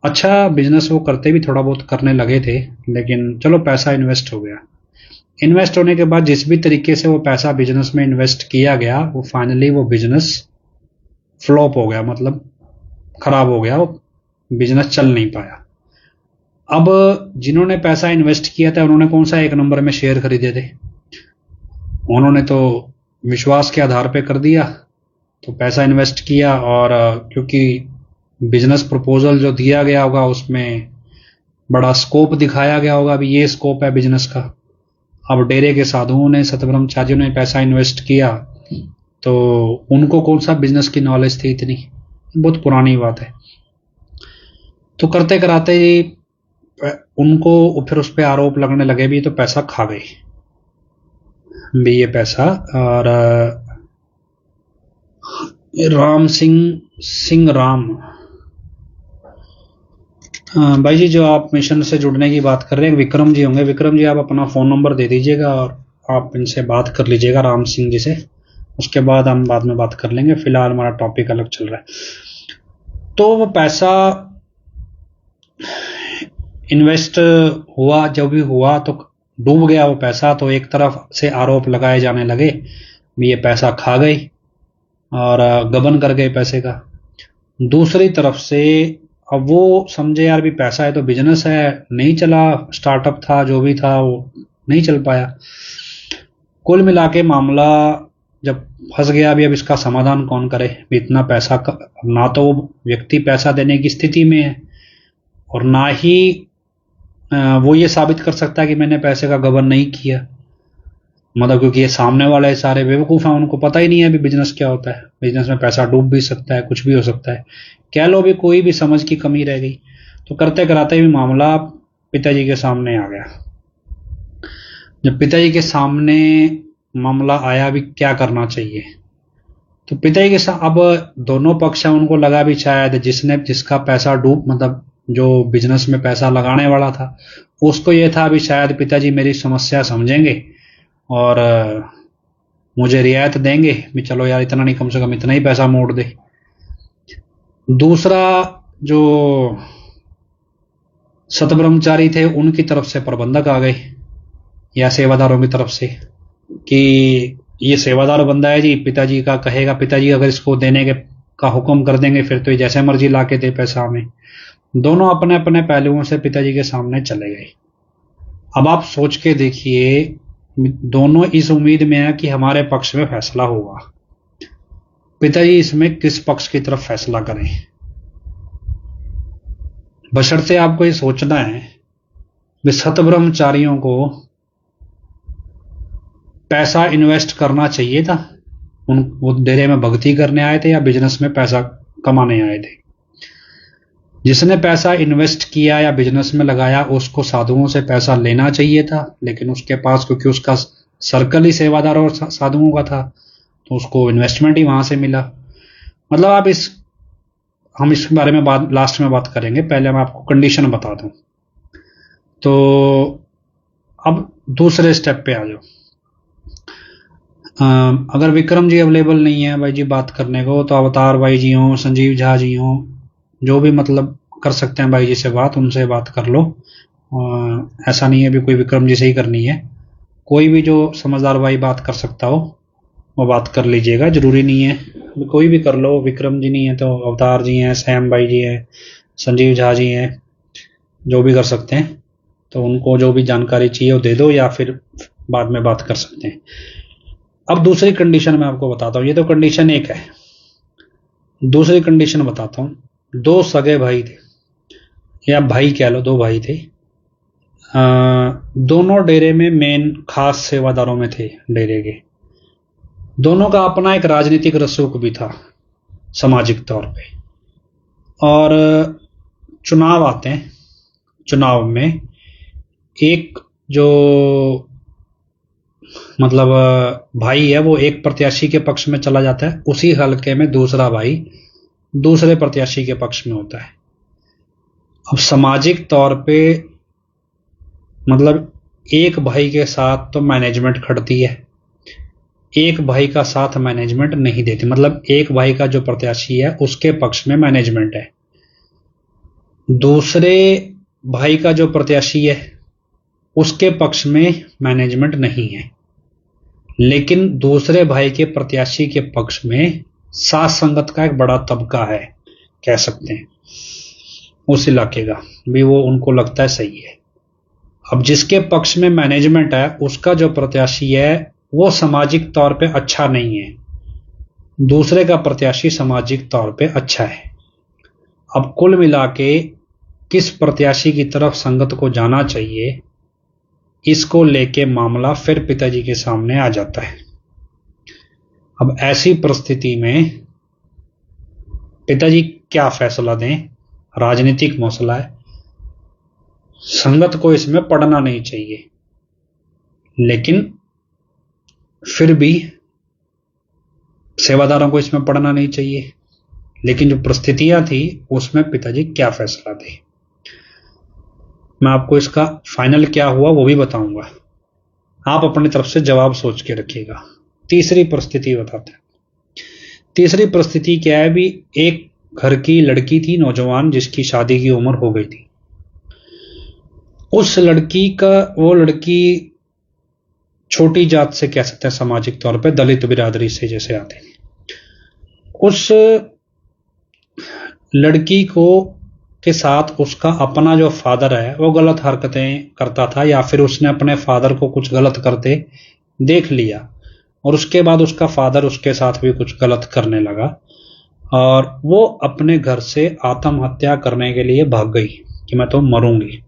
अच्छा बिजनेस वो करते भी थोड़ा बहुत करने लगे थे, लेकिन चलो पैसा इन्वेस्ट हो गया। इन्वेस्ट होने के बाद जिस भी तरीके से वो पैसा बिजनेस में इन्वेस्ट किया गया, वो फाइनली वो बिजनेस फ्लॉप हो गया, मतलब खराब हो गया, वो बिजनेस चल नहीं पाया। अब जिन्होंने पैसा इन्वेस्ट किया था उन्होंने कौन सा 1 नंबर में शेयर खरीदे थे, उन्होंने तो विश्वास के आधार पे कर दिया। तो पैसा इन्वेस्ट किया और क्योंकि बिजनेस प्रपोजल जो दिया गया होगा उसमें बड़ा स्कोप दिखाया गया होगा, अभी ये स्कोप है बिजनेस का। अब डेरे के साधुओं ने, सतब्रह्मचारियों ने पैसा इन्वेस्ट किया तो उनको कौन सा बिजनेस की नॉलेज थी इतनी, बहुत पुरानी बात है। तो करते कराते ही उनको फिर उस पर आरोप लगने लगे भी तो पैसा खा गए भी ये पैसा। और राम सिंह राम, भाई जी जो आप मिशन से जुड़ने की बात कर रहे हैं, विक्रम जी होंगे। विक्रम जी आप अपना फ़ोन नंबर दे दीजिएगा और आप इनसे बात कर लीजिएगा, राम सिंह जी से। उसके बाद हम बाद में बात कर लेंगे, फिलहाल हमारा टॉपिक अलग चल रहा है। तो वो पैसा इन्वेस्ट हुआ, जब भी हुआ तो डूब गया वो पैसा। तो एक तरफ से आरोप लगाए जाने लगे भी ये पैसा खा गए और गबन कर गए पैसे का। दूसरी तरफ से अब वो समझे यार भी पैसा है तो बिजनेस है, नहीं चला, स्टार्टअप था जो भी था वो नहीं चल पाया। कुल मिला के मामला जब फंस गया, अभी अब इसका समाधान कौन करे, इतना पैसा ना तो वो व्यक्ति पैसा देने की स्थिति में है और ना ही वो ये साबित कर सकता है कि मैंने पैसे का गबन नहीं किया, मतलब क्योंकि ये सामने वाले सारे बेवकूफ़ हैं, उनको पता ही नहीं है अभी बिजनेस क्या होता है। बिजनेस में पैसा डूब भी सकता है, कुछ भी हो सकता है, कह लो भी कोई भी समझ की कमी रह गई। तो करते कराते भी मामला पिताजी के सामने आ गया। जब पिताजी के सामने मामला आया भी क्या करना चाहिए, तो पिताजी के साथ अब दोनों पक्ष हैं, उनको लगा भी शायद जिसका पैसा डूब, मतलब जो बिजनेस में पैसा लगाने वाला था, उसको ये था भी शायद पिताजी मेरी समस्या समझेंगे और मुझे रियायत देंगे भी, चलो यार इतना नहीं, कम से कम इतना ही पैसा मोड़ दे। दूसरा जो सतब्रह्मचारी थे उनकी तरफ से प्रबंधक आ गए या सेवादारों की तरफ से कि ये सेवादार बंदा है जी, पिताजी का कहेगा, पिताजी अगर इसको देने का हुक्म कर देंगे फिर तो ये जैसे मर्जी ला के दे पैसा हमें। दोनों अपने अपने पहलुओं से पिताजी के सामने चले गए। अब आप सोच के देखिए, दोनों इस उम्मीद में है कि हमारे पक्ष में फैसला होगा, पिताजी इसमें किस पक्ष की तरफ फैसला करें। बशर्ते आपको ये सोचना है कि सतब्रह्मचारियों को पैसा इन्वेस्ट करना चाहिए था, वो डेरे में भक्ति करने आए थे या बिजनेस में पैसा कमाने आए थे। जिसने पैसा इन्वेस्ट किया या बिजनेस में लगाया उसको साधुओं से पैसा लेना चाहिए था, लेकिन उसके पास क्योंकि उसका सर्कल ही सेवादार और साधुओं का था तो उसको इन्वेस्टमेंट ही वहां से मिला। मतलब आप हम इसके बारे में लास्ट में बात करेंगे, पहले मैं आपको कंडीशन बता दूं। तो अब दूसरे स्टेप पे आ जाओ। अगर विक्रम जी अवेलेबल नहीं है भाई जी बात करने को, तो अवतार भाई जी हों, संजीव झा जी हों, जो भी मतलब कर सकते हैं भाई जी से बात, उनसे बात कर लो। ऐसा नहीं है भी कोई विक्रम जी से ही करनी है, कोई भी जो समझदार भाई बात कर सकता हो वो बात कर लीजिएगा, जरूरी नहीं है कोई भी कर लो। विक्रम जी नहीं है तो अवतार जी हैं, सैम भाई जी हैं, संजीव झा जी हैं, जो भी कर सकते हैं। तो उनको जो भी जानकारी चाहिए वो दे दो या फिर बाद में बात कर सकते हैं। अब दूसरी कंडीशन मैं आपको बताता हूँ, ये तो कंडीशन एक है, दूसरी कंडीशन बताता हूँ। दो सगे भाई थे या भाई कह लो, दो भाई थे, दोनों डेरे में मेन खास सेवादारों में थे डेरे के। दोनों का अपना एक राजनीतिक रसूख भी था सामाजिक तौर पे, और चुनाव आते हैं, चुनाव में एक जो मतलब भाई है वो एक प्रत्याशी के पक्ष में चला जाता है, उसी हलके में दूसरा भाई दूसरे प्रत्याशी के पक्ष में होता है। अब सामाजिक तौर पे मतलब एक भाई के साथ तो मैनेजमेंट खड़ती है, एक भाई का साथ मैनेजमेंट नहीं देती। मतलब एक भाई का जो प्रत्याशी है उसके पक्ष में मैनेजमेंट है, दूसरे भाई का जो प्रत्याशी है उसके पक्ष में मैनेजमेंट नहीं है, लेकिन दूसरे भाई के प्रत्याशी के पक्ष में साथ संगत का एक बड़ा तबका है, कह सकते हैं उस इलाके का भी, वो उनको लगता है सही है। अब जिसके पक्ष में मैनेजमेंट है उसका जो प्रत्याशी है वो सामाजिक तौर पे अच्छा नहीं है, दूसरे का प्रत्याशी सामाजिक तौर पे अच्छा है। अब कुल मिला के किस प्रत्याशी की तरफ संगत को जाना चाहिए, इसको लेके मामला फिर पिताजी के सामने आ जाता है। अब ऐसी परिस्थिति में पिताजी क्या फैसला दें, राजनीतिक मसला है, संगत को इसमें पड़ना नहीं चाहिए, लेकिन फिर भी सेवादारों को इसमें पड़ना नहीं चाहिए, लेकिन जो परिस्थितियां थी उसमें पिताजी क्या फैसला दें। मैं आपको इसका फाइनल क्या हुआ वो भी बताऊंगा, आप अपनी तरफ से जवाब सोच के रखिएगा। तीसरी परिस्थिति बताते हैं। तीसरी परिस्थिति क्या है भी, एक घर की लड़की थी नौजवान जिसकी शादी की उम्र हो गई थी। उस लड़की का, वो लड़की छोटी जात से कह सकते हैं सामाजिक तौर पे, दलित बिरादरी से जैसे आते हैं। उस लड़की को के साथ उसका अपना जो फादर है वो गलत हरकतें करता था, या फिर उसने अपने फादर को कुछ गलत करते देख लिया और उसके बाद उसका फादर उसके साथ भी कुछ गलत करने लगा और वो अपने घर से आत्महत्या करने के लिए भाग गई कि मैं तो मरूंगी।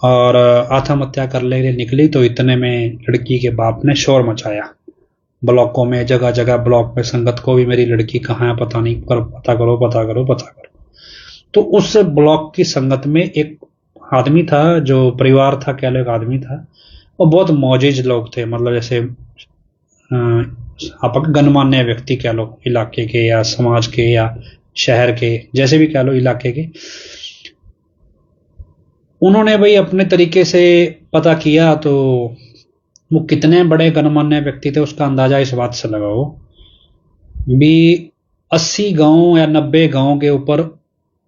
और आत्महत्या करने के लिए निकली तो इतने में लड़की के बाप ने शोर मचाया, ब्लॉकों में जगह जगह ब्लॉक में संगत को भी मेरी लड़की कहाँ है पता नहीं, पता करो पता करो पता करो। तो उस ब्लॉक की संगत में एक आदमी था, जो परिवार था कह लो, एक आदमी था, वो बहुत मौजिज लोग थे, मतलब जैसे आप गणमान्य व्यक्ति कह लो, इलाके के या समाज के या शहर के, जैसे भी कह लो इलाके के। उन्होंने भाई अपने तरीके से पता किया, तो वो कितने बड़े गणमान्य व्यक्ति थे उसका अंदाजा इस बात से लगाओ भी 80 गांव या 90 गांव के ऊपर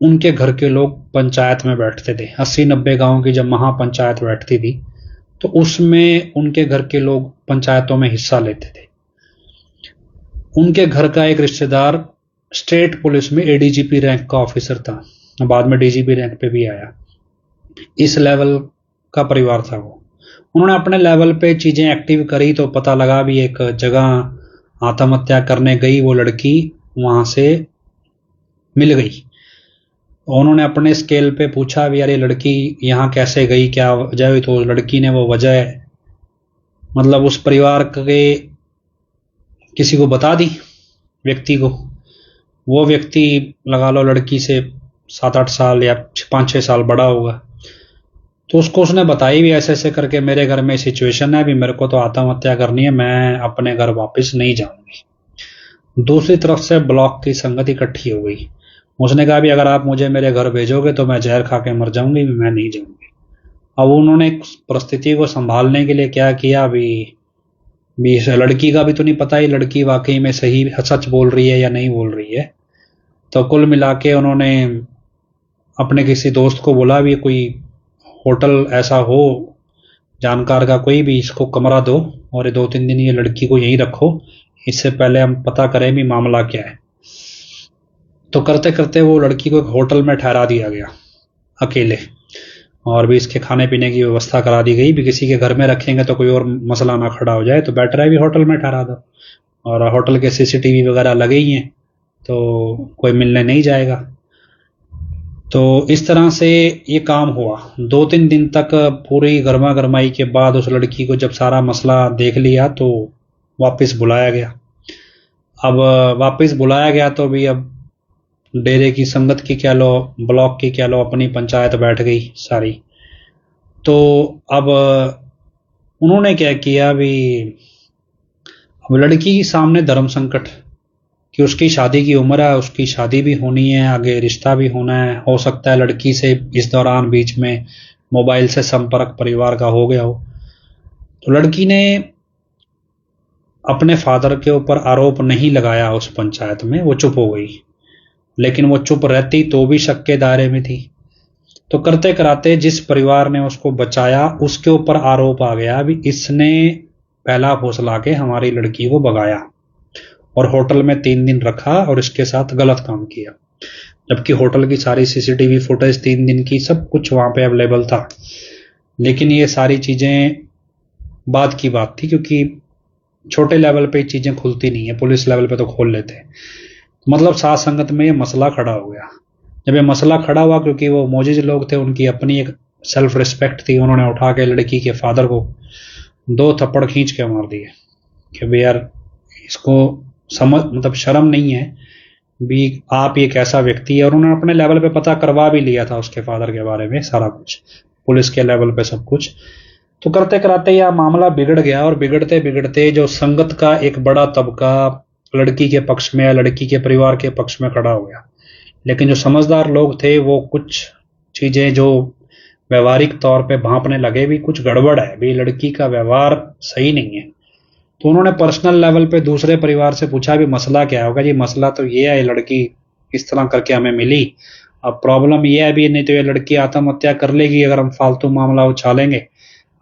उनके घर के लोग पंचायत में बैठते थे। 80-90 गांव की जब महापंचायत बैठती थी तो उसमें उनके घर के लोग पंचायतों में हिस्सा लेते थे। उनके घर का एक रिश्तेदार स्टेट पुलिस में एडीजीपी रैंक का ऑफिसर था, बाद में डीजीपी रैंक पे भी आया। इस लेवल का परिवार था वो। उन्होंने अपने लेवल पे चीजें एक्टिव करी तो पता लगा भी एक जगह आत्महत्या करने गई वो लड़की वहां से मिल गई। उन्होंने अपने स्केल पे पूछा भी यार ये लड़की यहाँ कैसे गई, क्या वजह हुई, तो लड़की ने वो वजह मतलब उस परिवार के किसी को बता दी, व्यक्ति को। वो व्यक्ति लगा लो लड़की से 7-8 साल या 5-6 साल बड़ा होगा। तो उसको उसने बताई भी ऐसे ऐसे करके मेरे घर में सिचुएशन है, अभी मेरे को तो आत्महत्या करनी है, मैं अपने घर वापस नहीं जाऊंगी। दूसरी तरफ से ब्लॉक की संगत इकट्ठी हो गई। उसने कहा भी अगर आप मुझे मेरे घर भेजोगे तो मैं जहर खा के मर जाऊंगी, मैं नहीं जाऊंगी। अब उन्होंने परिस्थिति को संभालने के लिए क्या किया, अभी लड़की का भी तो नहीं पता ही लड़की वाकई में सही सच बोल रही है या नहीं बोल रही है। तो कुल मिला के उन्होंने अपने किसी दोस्त को बोला भी कोई होटल ऐसा हो जानकार का कोई भी, इसको कमरा दो और 2-3 दिन ये लड़की को यहीं रखो, इससे पहले हम पता करें भी मामला क्या है। तो करते करते वो लड़की को एक होटल में ठहरा दिया गया अकेले, और भी इसके खाने पीने की व्यवस्था करा दी गई भी किसी के घर में रखेंगे तो कोई और मसला ना खड़ा हो जाए, तो बेटर है भी होटल में ठहरा दो। और होटल के सीसीटीवी वगैरह लगे ही हैं तो कोई मिलने नहीं जाएगा। तो इस तरह से ये काम हुआ 2-3 दिन तक। पूरी गर्मा गर्माई के बाद उस लड़की को जब सारा मसला देख लिया तो वापस बुलाया गया। अब वापस बुलाया गया तो भी अब डेरे की संगत की कह लो, ब्लॉक की कह लो, अपनी पंचायत बैठ गई सारी। तो अब उन्होंने क्या किया भी, अब लड़की के सामने धर्म संकट कि उसकी शादी की उम्र है, उसकी शादी भी होनी है, आगे रिश्ता भी होना है, हो सकता है लड़की से इस दौरान बीच में मोबाइल से संपर्क परिवार का हो गया हो। तो लड़की ने अपने फादर के ऊपर आरोप नहीं लगाया उस पंचायत में, वो चुप हो गई। लेकिन वो चुप रहती तो भी शक के दायरे में थी। तो करते कराते जिस परिवार ने उसको बचाया उसके ऊपर आरोप आ गया भी इसने पहला फौसला के हमारी लड़की को भगाया और होटल में 3 दिन रखा और इसके साथ गलत काम किया। जबकि होटल की सारी सीसीटीवी फुटेज 3 दिन की सब कुछ वहां पे अवेलेबल था। लेकिन ये सारी चीजें बाद की बात थी, क्योंकि छोटे लेवल पे चीजें खुलती नहीं है, पुलिस लेवल पे तो खोल लेते हैं। मतलब साथ संगत में ये मसला खड़ा हो गया। जब ये मसला खड़ा हुआ, क्योंकि वो मोजिज लोग थे, उनकी अपनी एक सेल्फ रिस्पेक्ट थी, उन्होंने उठा के लड़की के फादर को 2 थप्पड़ खींच के मार दिए कि भाई यार इसको समझ, मतलब शर्म नहीं है भी, आप ये कैसा व्यक्ति है। और उन्होंने अपने लेवल पे पता करवा भी लिया था उसके फादर के बारे में सारा कुछ, पुलिस के लेवल पे सब कुछ। तो करते कराते यह मामला बिगड़ गया और बिगड़ते बिगड़ते जो संगत का एक बड़ा तबका लड़की के पक्ष में या लड़की के परिवार के पक्ष में खड़ा हो गया। लेकिन जो समझदार लोग थे वो कुछ चीजें जो व्यवहारिक तौर पे भांपने लगे भी कुछ गड़बड़ है, भी लड़की का व्यवहार सही नहीं है। तो उन्होंने पर्सनल लेवल पे दूसरे परिवार से पूछा भी मसला क्या होगा जी। मसला तो ये है, लड़की इस तरह करके हमें मिली, अब प्रॉब्लम ये है भी, नहीं तो ये लड़की आत्महत्या कर लेगी अगर हम फालतू मामला उछालेंगे।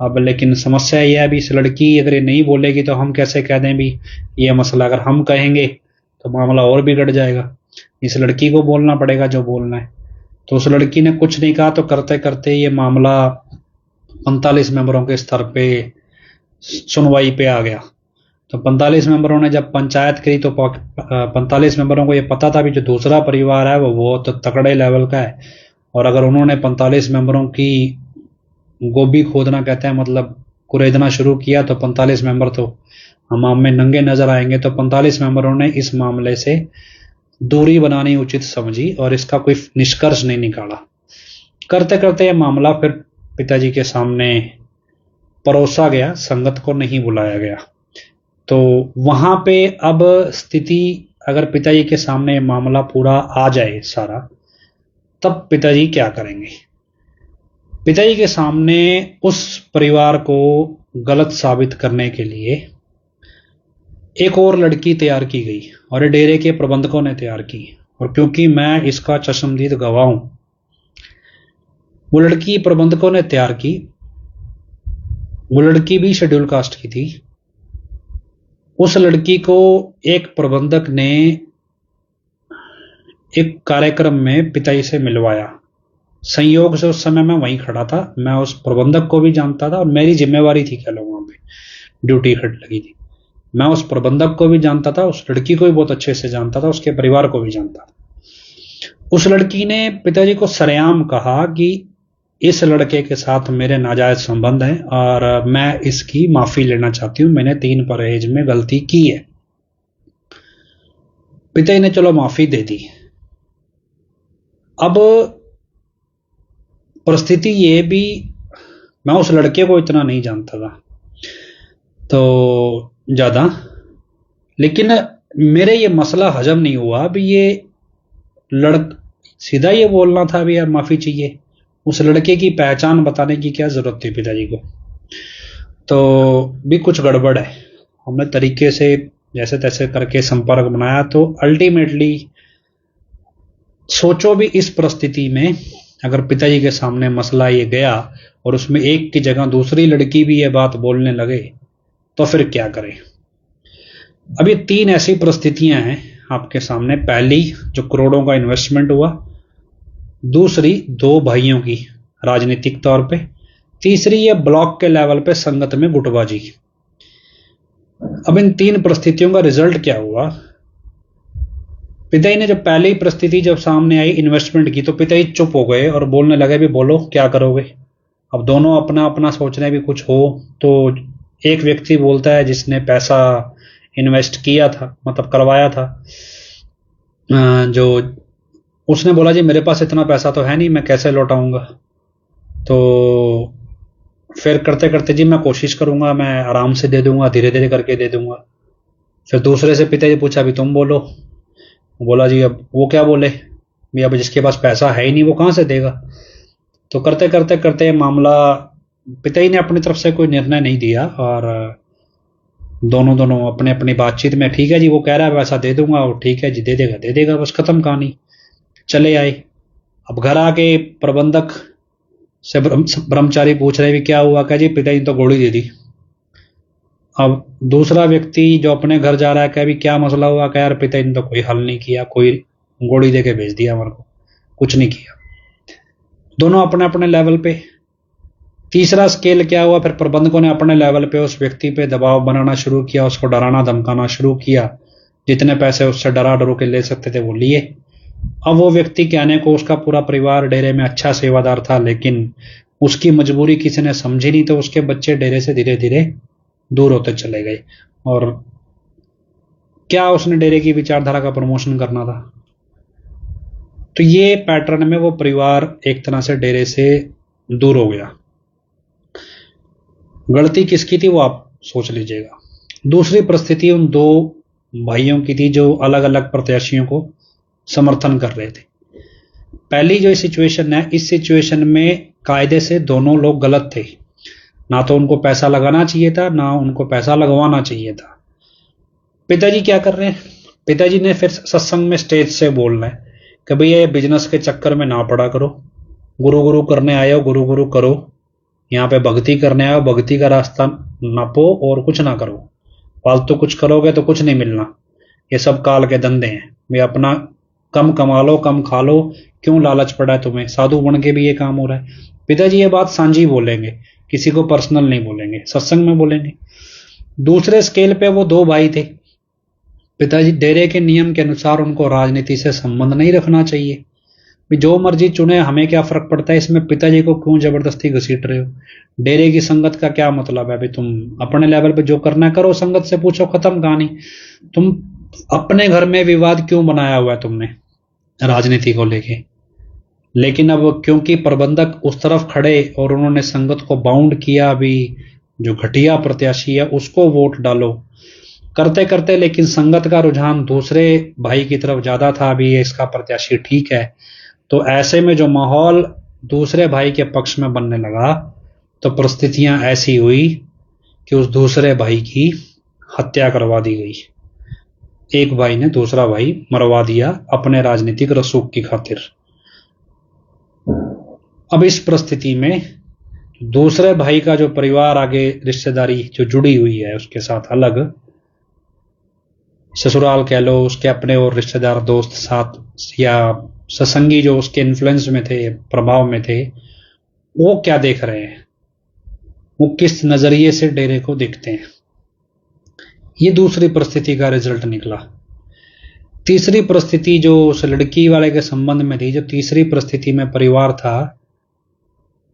अब लेकिन समस्या ये है भी, इस लड़की अगर ये नहीं बोलेगी तो हम कैसे कह दें भी ये मसला, अगर हम कहेंगे तो मामला और बिगड़ जाएगा। इस लड़की को बोलना पड़ेगा जो बोलना है। तो उस लड़की ने कुछ नहीं कहा। तो करते करते ये मामला 45 मेंबरों के स्तर पे सुनवाई पे आ गया। तो 45 मेंबरों ने जब पंचायत करी तो 45 मेंबरों को ये पता था भी जो दूसरा परिवार है वो बहुत तकड़े लेवल का है, और अगर उन्होंने 45 मेंबरों की गोभी खोदना कहते हैं, मतलब कुरेदना शुरू किया, तो 45 मेंबर तो हमाम में नंगे नजर आएंगे। तो 45 मेंबरों ने इस मामले से दूरी बनानी उचित समझी और इसका कोई निष्कर्ष नहीं निकाला। करते करते यह मामला फिर पिताजी के सामने परोसा गया, संगत को नहीं बुलाया गया। तो वहां पे अब स्थिति, अगर पिताजी के सामने मामला पूरा आ जाए सारा, तब पिताजी क्या करेंगे। पिताजी के सामने उस परिवार को गलत साबित करने के लिए एक और लड़की तैयार की गई और डेरे के प्रबंधकों ने तैयार की। और क्योंकि मैं इसका चश्मदीद गवाह हूं, वो लड़की प्रबंधकों ने तैयार की। वो लड़की भी शेड्यूल कास्ट की थी। उस लड़की को एक प्रबंधक ने एक कार्यक्रम में पिताजी से मिलवाया। संयोग से उस समय मैं वहीं खड़ा था, मैं उस प्रबंधक को भी जानता था और मेरी जिम्मेवारी थी, कह लो वहां पे ड्यूटी खट लगी थी। मैं उस प्रबंधक को भी जानता था, उस लड़की को भी बहुत अच्छे से जानता था, उसके परिवार को भी जानता था। उस लड़की ने पिताजी को सरेआम कहा कि इस लड़के के साथ मेरे नाजायज संबंध हैं और मैं इसकी माफी लेना चाहती हूं, मैंने 3 परहेज में गलती की है। पिताजी ने चलो माफी दे दी। अब परिस्थिति ये भी, मैं उस लड़के को इतना नहीं जानता था तो ज़्यादा, लेकिन मेरे ये मसला हजम नहीं हुआ। अभी ये सीधा ये बोलना था भी यार माफ़ी चाहिए, उस लड़के की पहचान बताने की क्या ज़रूरत थी पिताजी को? तो भी कुछ गड़बड़ है। हमने तरीके से जैसे तैसे करके संपर्क बनाया, तो अल्टीमेटली सोचो भी इस परिस्थिति में अगर पिताजी के सामने मसला ये गया और उसमें एक की जगह दूसरी लड़की भी ये बात बोलने लगे तो फिर क्या करें? अब ये 3 ऐसी परिस्थितियां हैं आपके सामने। पहली, जो करोड़ों का इन्वेस्टमेंट हुआ। दूसरी, 2 भाइयों की राजनीतिक तौर पे। तीसरी, ये ब्लॉक के लेवल पे संगत में गुटबाजी। अब इन 3 परिस्थितियों का रिजल्ट क्या हुआ? पिताजी ने जब पहली परिस्थिति जब सामने आई इन्वेस्टमेंट की, तो पिताजी चुप हो गए और बोलने लगे भी बोलो क्या करोगे? अब दोनों अपना अपना सोच रहे हैं भी कुछ हो। तो एक व्यक्ति बोलता है जिसने पैसा इन्वेस्ट किया था, मतलब करवाया था, जो उसने बोला जी मेरे पास इतना पैसा तो है नहीं, मैं कैसे लौटाऊंगा? तो फिर करते करते जी मैं कोशिश करूंगा, मैं आराम से दे दूंगा, धीरे धीरे करके दे दूंगा। फिर दूसरे से पिताजी पूछा भी तुम बोलो। बोला जी अब वो क्या बोले भी, अब जिसके पास पैसा है ही नहीं वो कहाँ से देगा? तो करते करते करते मामला, पिताजी ने अपनी तरफ से कोई निर्णय नहीं दिया और दोनों अपने अपनी बातचीत में ठीक है जी वो कह रहा है पैसा दे दूंगा, और ठीक है जी दे देगा, बस खत्म कहानी। चले आए। अब घर आके प्रबंधक से ब्रह्मचारी पूछ रहे भी क्या हुआ? क्या जी पिताजी ने तो गोली दे दी। अब दूसरा व्यक्ति जो अपने घर जा रहा है, क्या भी क्या मसला हुआ? क्या यार पिताजी ने तो कोई हल नहीं किया, कोई गोली दे के भेज दिया हमारे को, कुछ नहीं किया। दोनों अपने अपने लेवल पे। तीसरा स्केल क्या हुआ? फिर प्रबंधकों ने अपने लेवल पे उस व्यक्ति पे दबाव बनाना शुरू किया, उसको डराना धमकाना शुरू किया। जितने पैसे उससे डरा डरो के ले सकते थे वो लिए। अब वो व्यक्ति कहने को उसका पूरा परिवार डेरे में अच्छा सेवादार था, लेकिन उसकी मजबूरी किसी ने समझी नहीं, तो उसके बच्चे डेरे से धीरे धीरे दूर होते चले गए। और क्या उसने डेरे की विचारधारा का प्रमोशन करना था? तो ये पैटर्न में वो परिवार एक तरह से डेरे से दूर हो गया। गलती किसकी थी वो आप सोच लीजिएगा। दूसरी परिस्थिति उन 2 भाइयों की थी जो अलग अलग प्रत्याशियों को समर्थन कर रहे थे। पहली जो सिचुएशन है, इस सिचुएशन में कायदे से दोनों लोग गलत थे। ना तो उनको पैसा लगाना चाहिए था, ना उनको पैसा लगवाना चाहिए था। पिताजी क्या कर रहे हैं? पिताजी ने फिर सत्संग में स्टेज से बोलना है कि भैया ये बिजनेस के चक्कर में ना पड़ा करो, गुरु गुरु करने आए हो गुरु गुरु करो, यहाँ पे भक्ति करने आए हो भक्ति का रास्ता नापो और कुछ ना करो। फालतू कुछ करोगे तो कुछ नहीं मिलना। ये सब काल के धंधे हैं। वे अपना कम कमा लो, कम खा लो, क्यों लालच पड़ा है तुम्हें? साधु बन के भी ये काम हो रहा है। पिताजी ये बात सांझी बोलेंगे, किसी को पर्सनल नहीं बोलेंगे, सत्संग में बोलेंगे। दूसरे स्केल पे वो 2 भाई थे। पिताजी डेरे के नियम के अनुसार उनको राजनीति से संबंध नहीं रखना चाहिए, भी जो मर्जी चुने, हमें क्या फर्क पड़ता है इसमें, पिताजी को क्यों जबरदस्ती घसीट रहे हो? डेरे की संगत का क्या मतलब है? भी तुम अपने लेवल पे जो करना है करो, संगत से पूछो, खत्म कहानी। तुम अपने घर में विवाद क्यों बनाया हुआ है तुमने राजनीति को लेके? लेकिन अब क्योंकि प्रबंधक उस तरफ खड़े और उन्होंने संगत को बाउंड किया, भी जो घटिया प्रत्याशी है उसको वोट डालो, करते करते लेकिन संगत का रुझान दूसरे भाई की तरफ ज्यादा था, भी ये इसका प्रत्याशी ठीक है। तो ऐसे में जो माहौल दूसरे भाई के पक्ष में बनने लगा, तो परिस्थितियां ऐसी हुई कि उस दूसरे भाई की हत्या करवा दी गई। एक भाई ने दूसरा भाई मरवा दिया अपने राजनीतिक रसूख की खातिर। अब इस परिस्थिति में दूसरे भाई का जो परिवार, आगे रिश्तेदारी जो जुड़ी हुई है उसके साथ, अलग ससुराल कह लो, उसके अपने और रिश्तेदार दोस्त साथ या सत्संगी जो उसके इन्फ्लुएंस में थे, प्रभाव में थे, वो क्या देख रहे हैं, वो किस नजरिए से डेरे को देखते हैं। ये दूसरी परिस्थिति का रिजल्ट निकला। तीसरी परिस्थिति जो उस लड़की वाले के संबंध में थी, जो तीसरी परिस्थिति में परिवार था,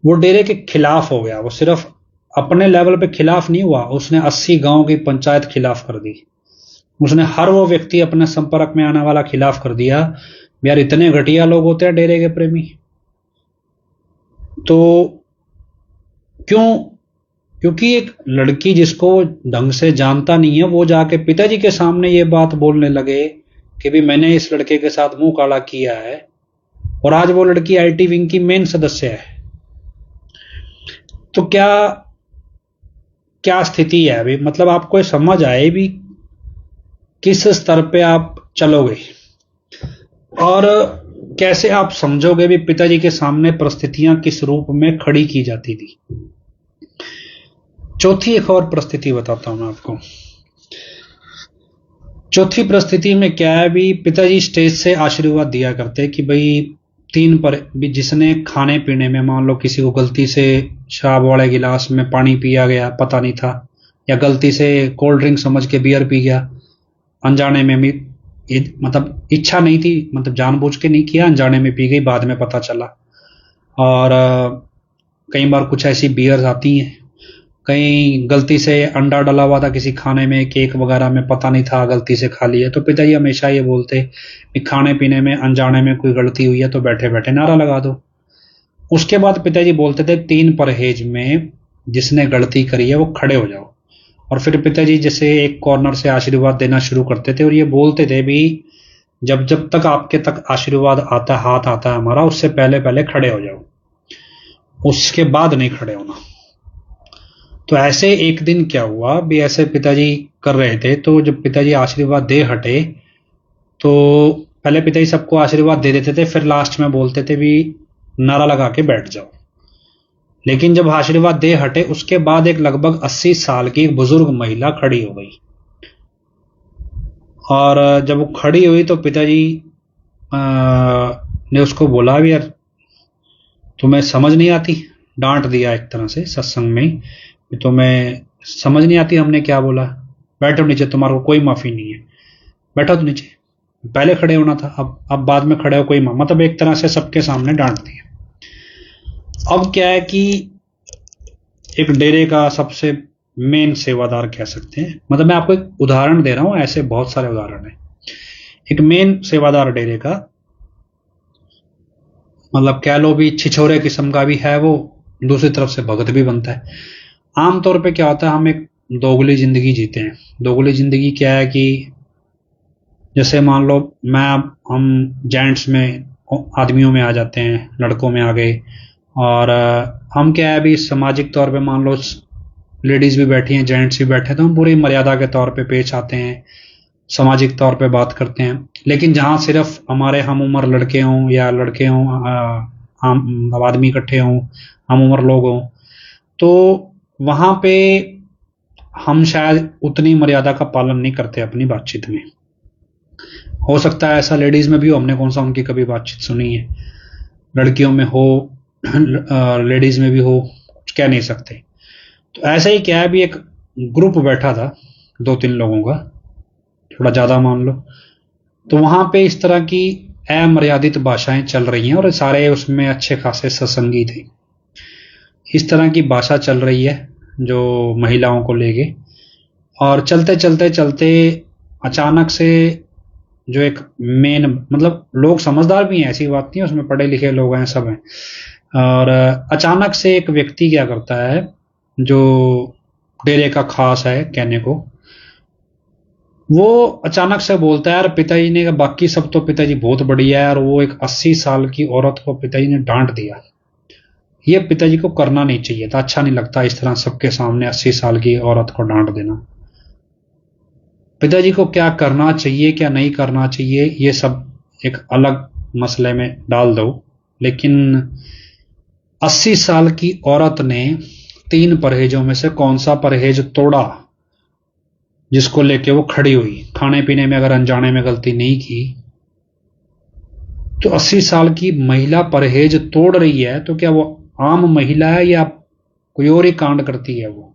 वो डेरे के खिलाफ हो गया। वो सिर्फ अपने लेवल पे खिलाफ नहीं हुआ, उसने 80 गांव की पंचायत खिलाफ कर दी। उसने हर वो व्यक्ति अपने संपर्क में आने वाला खिलाफ कर दिया यार इतने घटिया लोग होते हैं डेरे के प्रेमी। तो क्यों? क्योंकि एक लड़की जिसको ढंग से जानता नहीं है वो जाके पिताजी के सामने ये बात बोलने लगे कि भी मैंने इस लड़के के साथ मुंह काला किया है, और आज वो लड़की आईटी विंग की मेन सदस्य है। तो क्या क्या स्थिति है अभी, मतलब आपको समझ आए भी किस स्तर पे आप चलोगे और कैसे आप समझोगे भी पिताजी के सामने परिस्थितियां किस रूप में खड़ी की जाती थी। चौथी एक और परिस्थिति बताता हूं मैं आपको। चौथी परिस्थिति में क्या है भी, पिताजी स्टेज से आशीर्वाद दिया करते कि भाई तीन पर भी जिसने खाने पीने में मान लो किसी को गलती से शराब वाले गिलास में पानी पिया गया, पता नहीं था, या गलती से कोल्ड ड्रिंक समझ के बियर पी गया, अनजाने में भी, मतलब इच्छा नहीं थी, मतलब जानबूझ के नहीं किया, अनजाने में पी गई, बाद में पता चला। और कई बार कुछ ऐसी बियर्स आती हैं, कहीं गलती से अंडा डला हुआ था किसी खाने में, केक वगैरह में, पता नहीं था, गलती से खा लिया। तो पिताजी हमेशा ये बोलते कि खाने पीने में अनजाने में कोई गलती हुई है तो बैठे बैठे नारा लगा दो। उसके बाद पिताजी बोलते थे तीन परहेज में जिसने गलती करी है वो खड़े हो जाओ। और फिर पिताजी जैसे एक कॉर्नर से आशीर्वाद देना शुरू करते थे और ये बोलते थे भी जब जब तक आपके तक आशीर्वाद आता, हाथ आता है हमारा, उससे पहले पहले खड़े हो जाओ, उसके बाद नहीं खड़े होना। तो ऐसे एक दिन क्या हुआ भी, ऐसे पिताजी कर रहे थे, तो जब पिताजी आशीर्वाद दे हटे तो पहले पिताजी सबको आशीर्वाद दे देते थे, फिर लास्ट में बोलते थे भी नारा लगा के बैठ जाओ। लेकिन जब आशीर्वाद दे हटे उसके बाद एक लगभग 80 साल की एक बुजुर्ग महिला खड़ी हो गई, और जब वो खड़ी हुई तो पिताजी ने उसको बोला भी यार तुम्हें समझ नहीं आती, डांट दिया एक तरह से सत्संग में, तुम्हें समझ नहीं आती हमने क्या बोला, बैठो नीचे, तुम्हारे को कोई माफी नहीं है, बैठो तो नीचे, पहले खड़े होना था, अब बाद में खड़े हो, कोई मतलब एक तरह से सबके सामने डांट दिया। अब क्या है कि एक डेरे का सबसे मेन सेवादार कह सकते हैं, मतलब मैं आपको एक उदाहरण दे रहा हूं, ऐसे बहुत सारे उदाहरण हैं। एक मेन सेवादार डेरे का, मतलब कह लो भी छिछोरे किस्म का भी है वो, दूसरी तरफ से भगत भी बनता है। आमतौर पे क्या होता है, हम एक दोगली जिंदगी जीते हैं। दोगली जिंदगी क्या है कि जैसे मान लो हम जेंट्स में, आदमियों में आ जाते हैं, लड़कों में आ गए, और हम क्या है अभी सामाजिक तौर पे मान लो लेडीज भी बैठी हैं, जेंट्स भी बैठे हैं, तो हम पूरी मर्यादा के तौर पे पेश आते हैं, सामाजिक तौर पे बात करते हैं। लेकिन जहां सिर्फ हमारे हम उम्र लड़के हों या लड़के हों, हम आदमी इकट्ठे हों, हम उम्र लोग हों, तो वहां पे हम शायद उतनी मर्यादा का पालन नहीं करते अपनी बातचीत में। हो सकता है ऐसा लेडीज में भी हो, हमने कौन सा उनकी कभी बातचीत सुनी है, लड़कियों में हो लेडीज में भी हो, कुछ कह नहीं सकते। तो ऐसा ही क्या है भी, एक ग्रुप बैठा था 2-3 लोगों का, थोड़ा ज्यादा मान लो, तो वहां पे इस तरह की अमर्यादित भाषाएं चल रही हैं और सारे उसमें अच्छे खासे सत्संगी थे। इस तरह की भाषा चल रही है जो महिलाओं को लेके, और चलते चलते चलते अचानक से जो एक मेन, मतलब लोग समझदार भी हैं, ऐसी बात नहीं है, उसमें पढ़े लिखे लोग हैं, सब हैं, और अचानक से एक व्यक्ति क्या करता है जो डेरे का खास है कहने को, वो अचानक से बोलता है यार पिताजी ने, बाकी सब तो पिताजी बहुत बढ़िया है, और वो एक 80 साल की औरत को पिताजी ने डांट दिया। ये पिताजी को करना नहीं चाहिए था, अच्छा नहीं लगता इस तरह सबके सामने 80 साल की औरत को डांट देना। पिताजी को क्या करना चाहिए क्या नहीं करना चाहिए ये सब एक अलग मसले में डाल दो, लेकिन 80 साल की औरत ने 3 परहेजों में से कौन सा परहेज तोड़ा जिसको लेके वो खड़ी हुई। खाने पीने में अगर अनजाने में गलती नहीं की तो 80 साल की महिला परहेज तोड़ रही है, तो क्या वो आम महिला है या कोई और ही कांड करती है वो?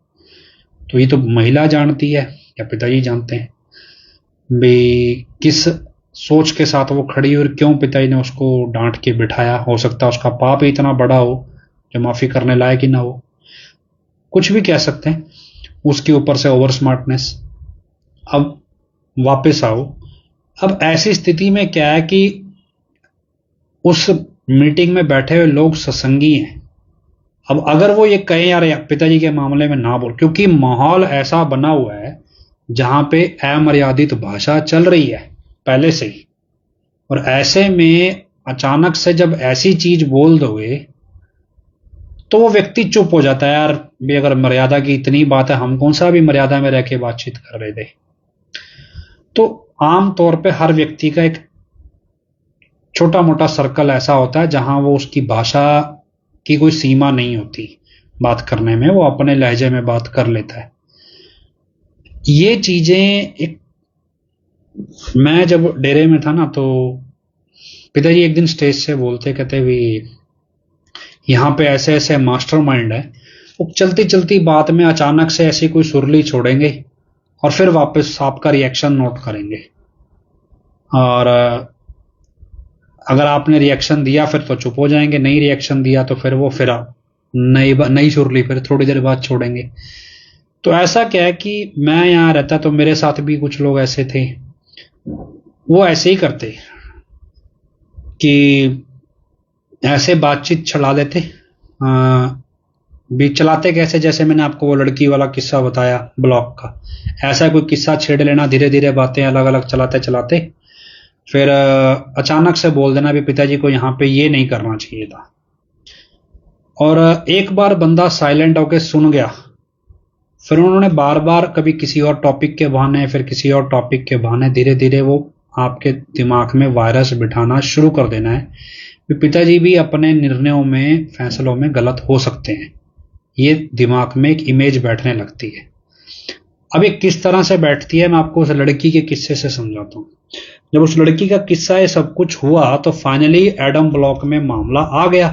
तो ये तो महिला जानती है या पिताजी जानते हैं भी किस सोच के साथ वो खड़ी हुई और क्यों पिताजी ने उसको डांट के बिठाया। हो सकता है उसका पाप ही इतना बड़ा हो जो माफी करने लायक ही ना हो, कुछ भी कह सकते हैं। उसके ऊपर से ओवर स्मार्टनेस। अब वापस आओ, अब ऐसी स्थिति में क्या है कि उस मीटिंग में बैठे हुए लोग सत्संगी हैं। अब अगर वो ये कहें यार पिताजी के मामले में ना बोल, क्योंकि माहौल ऐसा बना हुआ है जहां पे अमर्यादित भाषा चल रही है पहले से ही, और ऐसे में अचानक से जब ऐसी चीज बोल दोगे तो वो व्यक्ति चुप हो जाता है। यार भी अगर मर्यादा की इतनी बात है, हम कौन सा भी मर्यादा में रह के बातचीत कर रहे थे। तो आम तौर पे हर व्यक्ति का एक छोटा मोटा सर्कल ऐसा होता है जहां वो उसकी भाषा की कोई सीमा नहीं होती बात करने में, वो अपने लहजे में बात कर लेता है। ये चीजें एक, मैं जब डेरे में था ना तो पिताजी एक दिन स्टेज से बोलते, कहते भी यहाँ पे ऐसे ऐसे मास्टरमाइंड है, वो चलती चलती बात में अचानक से ऐसी कोई सुरली छोड़ेंगे और फिर वापस आपका रिएक्शन नोट करेंगे, और अगर आपने रिएक्शन दिया फिर तो चुप हो जाएंगे, नहीं रिएक्शन दिया तो फिर वो फिर नई सुरली फिर थोड़ी देर बाद छोड़ेंगे। तो ऐसा क्या है कि मैं यहाँ रहता तो मेरे साथ भी कुछ लोग ऐसे थे, वो ऐसे ही करते कि ऐसे बातचीत चला देते। भी चलाते कैसे, जैसे मैंने आपको वो लड़की वाला किस्सा बताया ब्लॉक का, ऐसा कोई किस्सा छेड़ लेना, धीरे धीरे बातें अलग अलग चलाते चलाते फिर अचानक से बोल देना भी पिताजी को यहाँ पे ये नहीं करना चाहिए था। और एक बार बंदा साइलेंट होकर सुन गया, फिर उन्होंने बार बार कभी किसी और टॉपिक के बहाने फिर किसी और टॉपिक के बहाने धीरे धीरे वो आपके दिमाग में वायरस बिठाना शुरू कर देना है कि पिताजी भी अपने निर्णयों में फैसलों में गलत हो सकते हैं। ये दिमाग में एक इमेज बैठने लगती है। अब ये किस तरह से बैठती है मैं आपको उस लड़की के किस्से से समझाता हूँ। जब उस लड़की का किस्सा ये सब कुछ हुआ तो फाइनली एडम ब्लॉक में मामला आ गया।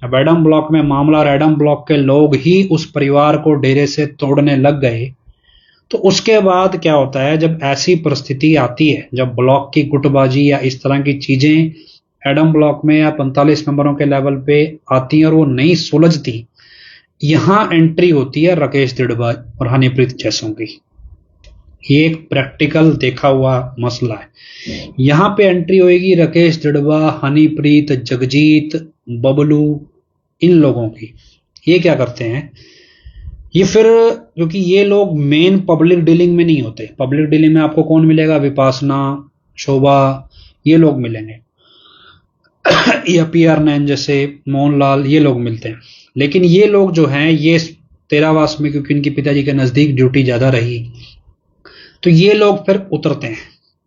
अब एडम ब्लॉक में मामला और एडम ब्लॉक के लोग ही उस परिवार को डेरे से तोड़ने लग गए। तो उसके बाद क्या होता है, जब ऐसी परिस्थिति आती है, जब ब्लॉक की गुटबाजी या इस तरह की चीजें एडम ब्लॉक में या 45 मेंबरों के लेवल पे आती हैं और वो नहीं सुलझती, यहां एंट्री होती है राकेश दिड़बा और हनीप्रीत जैसों की। ये एक प्रैक्टिकल देखा हुआ मसला है। यहां पे एंट्री होगी राकेश दिड़बा, हनीप्रीत, जगजीत, बबलू, इन लोगों की। ये क्या करते हैं, ये फिर क्योंकि ये लोग मेन पब्लिक डीलिंग में नहीं होते। पब्लिक डीलिंग में आपको कौन मिलेगा, विपासना, शोभा, ये लोग मिलेंगे या PR नैन जैसे मोहनलाल, ये लोग मिलते हैं। लेकिन ये लोग जो हैं ये तेरावास में, क्योंकि इनके पिताजी के नजदीक ड्यूटी ज्यादा रही, तो ये लोग फिर उतरते हैं।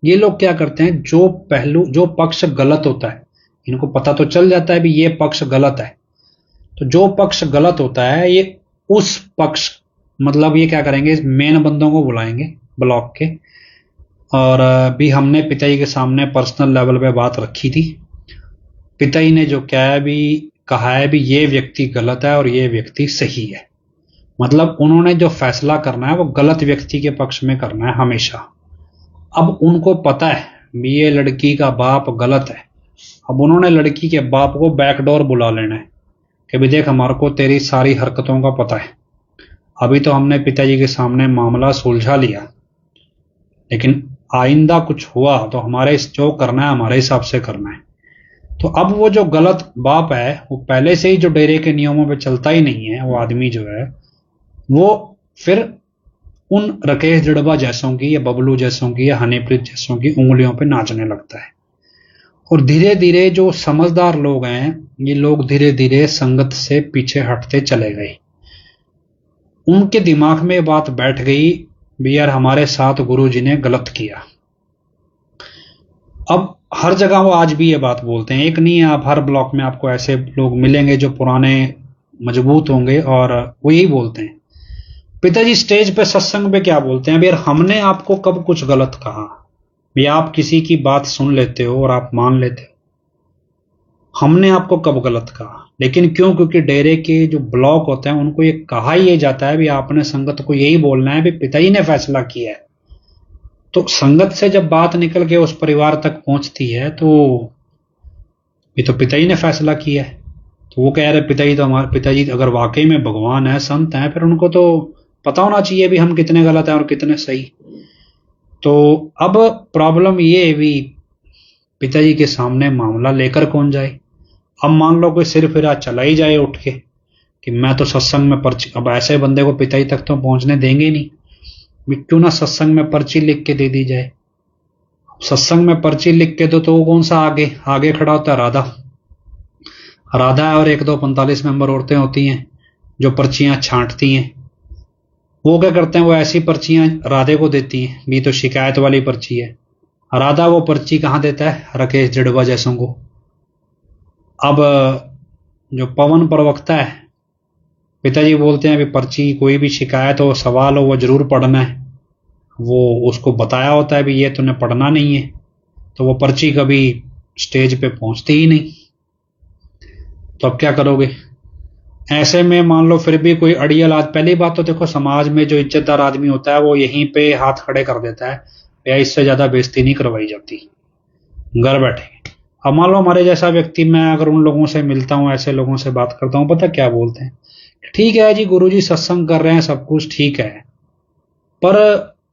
ये लोग क्या करते हैं, जो पक्ष गलत होता है, इनको पता तो चल जाता है भी ये पक्ष गलत है, तो जो पक्ष गलत होता है ये उस पक्ष, मतलब ये क्या करेंगे, मेन बंदों को बुलाएंगे ब्लॉक के, और भी हमने पिताजी के सामने पर्सनल लेवल पे बात रखी थी। पिताजी ने जो क्या है भी कहा है भी ये व्यक्ति गलत है और ये व्यक्ति सही है, मतलब उन्होंने जो फैसला करना है वो गलत व्यक्ति के पक्ष में करना है हमेशा। अब उनको पता है भी ये लड़की का बाप गलत है, अब उन्होंने लड़की के बाप को बैकडोर बुला लेना है कि भी देख हमारे को तेरी सारी हरकतों का पता है, अभी तो हमने पिताजी के सामने मामला सुलझा लिया, लेकिन आइंदा कुछ हुआ तो हमारे जो करना है हमारे हिसाब से करना है। तो अब वो जो गलत बाप है वो पहले से ही जो डेरे के नियमों पे चलता ही नहीं है, वो आदमी जो है वो फिर उन राकेश दिड़बा जैसों की या बबलू जैसों की या हनीप्रीत जैसों की उंगलियों पे नाचने लगता है। और धीरे धीरे जो समझदार लोग हैं, ये लोग धीरे धीरे संगत से पीछे हटते चले गए। उनके दिमाग में बात बैठ गई भी यार हमारे साथ गुरुजी ने गलत किया। अब हर जगह वो आज भी ये बात बोलते हैं, एक नहीं है, आप हर ब्लॉक में आपको ऐसे लोग मिलेंगे जो पुराने मजबूत होंगे और वो यही बोलते हैं। पिताजी स्टेज पे सत्संग पे क्या बोलते हैं, यार हमने आपको कब कुछ गलत कहा, भी आप किसी की बात सुन लेते हो और आप मान लेते हो, हमने आपको कब गलत कहा। लेकिन क्यों, क्योंकि डेरे के जो ब्लॉक होते हैं उनको ये कहा ही जाता है भी आपने संगत को यही बोलना है भी पिताजी ने फैसला किया है। तो संगत से जब बात निकल के उस परिवार तक पहुंचती है तो ये तो पिताजी ने फैसला किया है, तो वो कह रहे पिताजी तो हमारे पिताजी अगर वाकई में भगवान है, संत हैं, फिर उनको तो पता होना चाहिए भी हम कितने गलत हैं और कितने सही। तो अब प्रॉब्लम ये है भी पिताजी के सामने मामला लेकर कौन जाए। अब मान लो कोई सिर फिरा चला ही जाए उठ के कि मैं तो सत्संग में पर्ची, अब ऐसे बंदे को पिताजी तक तो पहुंचने देंगे ही नहीं, क्यों ना सत्संग में पर्ची लिख के दे दी जाए। सत्संग में पर्ची लिख के तो वो कौन सा आगे आगे खड़ा होता है, राधा राधा है और एक दो 45 मेंबर औरतें होती हैं जो पर्चियां छांटती हैं। वो क्या करते हैं, वो ऐसी पर्चियां राधे को देती हैं, भी तो शिकायत वाली पर्ची है। राधा वो पर्ची कहां देता है, राकेश जड़वा जैसों को। अब जो पवन प्रवक्ता है, पिताजी बोलते हैं भी पर्ची कोई भी शिकायत हो सवाल हो वो जरूर पढ़ना है, वो उसको बताया होता है भी ये तूने पढ़ना नहीं है, तो वो पर्ची कभी स्टेज पे पहुंचती ही नहीं। तो अब क्या करोगे ऐसे में, मान लो फिर भी कोई अड़ियल आज, पहली बात तो देखो समाज में जो इज्जतदार आदमी होता है वो यहीं पे हाथ खड़े कर देता है, या इससे ज्यादा बेइज्जती नहीं करवाई जाती घर बैठे। अब मान लो हमारे जैसा व्यक्ति, मैं अगर उन लोगों से मिलता हूं, ऐसे लोगों से बात करता हूं, पता क्या बोलते हैं, ठीक है जी गुरुजी सत्संग कर रहे हैं सब कुछ ठीक है, पर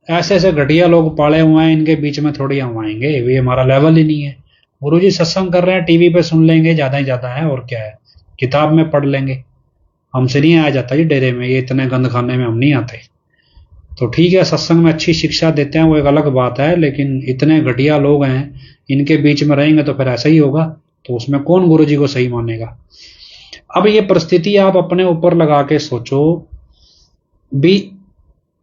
ऐसे ऐसे घटिया लोग पाले हुए हैं, इनके बीच में थोड़ी हम आएंगे, ये हमारा लेवल ही नहीं है। गुरुजी सत्संग कर रहे हैं, टीवी पे सुन लेंगे, ज्यादा ही ज्यादा है और क्या है, किताब में पढ़ लेंगे, हमसे नहीं आया जाता जी डेरे में, ये इतने गंद खाने में हम नहीं आते। तो ठीक है सत्संग में अच्छी शिक्षा देते हैं वो एक अलग बात है, लेकिन इतने घटिया लोग हैं, इनके बीच में रहेंगे तो फिर ऐसा ही होगा, तो उसमें कौन गुरुजी को सही मानेगा। अब ये परिस्थिति आप अपने ऊपर लगा के सोचो भी,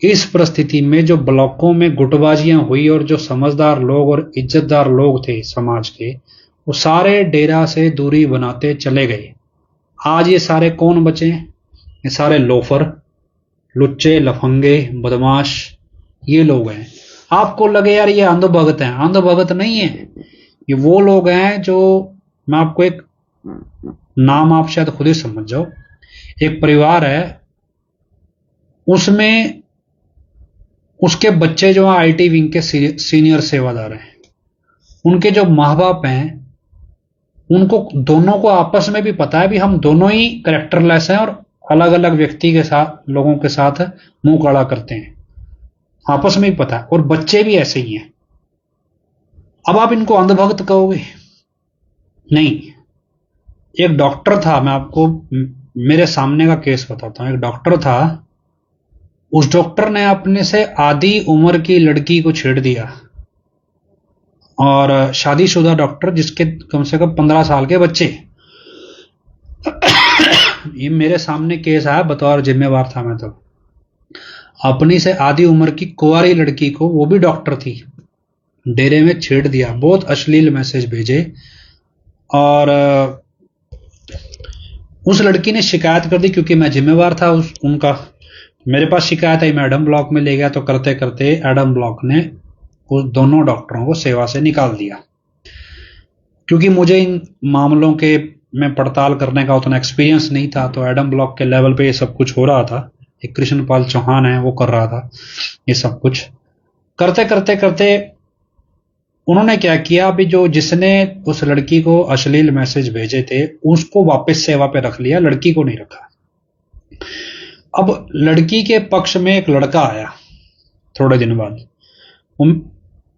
इस परिस्थिति में जो ब्लॉकों में गुटबाजियां हुई और जो समझदार लोग और इज्जतदार लोग थे समाज के, वो सारे डेरा से दूरी बनाते चले गए। आज ये सारे कौन बचे हैं, ये सारे लोफर, लुच्चे, लफंगे, बदमाश, ये लोग हैं। आपको लगे यार ये अंधभगत हैं, अंधभगत नहीं है, ये वो लोग हैं जो, मैं आपको एक नाम आप शायद खुद ही समझ जाओ। एक परिवार है, उसमें उसके बच्चे जो हैं आईटी विंग के सीनियर सेवादार हैं, उनके जो माँ बाप हैं उनको दोनों को आपस में भी पता है भी हम दोनों ही कैरेक्टरलेस हैं और अलग अलग व्यक्ति के साथ, लोगों के साथ मुंह काला करते हैं, आपस में भी पता है, और बच्चे भी ऐसे ही हैं। अब आप इनको अंधभक्त कहोगे नहीं। एक डॉक्टर था, मैं आपको मेरे सामने का केस बताता हूं। एक डॉक्टर था, उस डॉक्टर ने अपने से आधी उम्र की लड़की को छेड़ दिया, और शादीशुदा डॉक्टर जिसके कम से कम 15 साल के बच्चे। ये मेरे सामने केस आया, बतौर जिम्मेवार था मैं तो। अपनी से आधी उम्र की कुंवारी लड़की को, वो भी डॉक्टर थी, डेरे में छेड़ दिया, बहुत अश्लील मैसेज भेजे, और उस लड़की ने शिकायत कर दी, क्योंकि मैं जिम्मेवार था उनका। मेरे पास शिकायत आई, मैं एडम ब्लॉक में ले गया, तो करते करते एडम ब्लॉक ने उस दोनों डॉक्टरों को सेवा से निकाल दिया, क्योंकि मुझे इन मामलों के में पड़ताल करने का उतना एक्सपीरियंस नहीं था। तो एडम ब्लॉक के लेवल पे ये सब कुछ हो रहा था, एक कृष्णपाल चौहान है वो कर रहा था ये सब कुछ। करते करते करते उन्होंने क्या किया, अभी जो जिसने उस लड़की को अश्लील मैसेज भेजे थे उसको वापस सेवा पे रख लिया, लड़की को नहीं रखा। अब लड़की के पक्ष में एक लड़का आया थोड़े दिन बाद,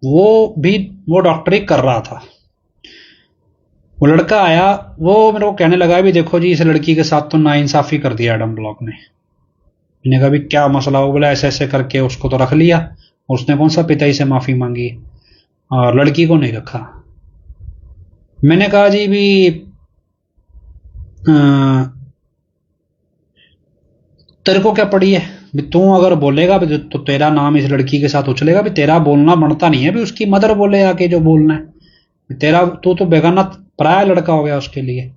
वो डॉक्टरी कर रहा था। वो लड़का आया, वो मेरे को कहने लगा भी देखो जी इस लड़की के साथ तो नाइंसाफी कर दिया एडम ब्लॉक ने। मैंने कहा भी क्या मसला हो, बोला ऐसे ऐसे करके उसको तो रख लिया, उसने कौन सा पिताजी से माफी मांगी और लड़की को नहीं रखा। मैंने कहा जी भी तेरे को क्या पड़ी है भी, तू अगर बोलेगा भी तो तेरा नाम इस लड़की के साथ उछलेगा भी, तेरा बोलना बनता नहीं है भी, उसकी मदर बोले आके जो बोलना है, तेरा तू तो बेगाना पराया लड़का हो गया उसके लिए,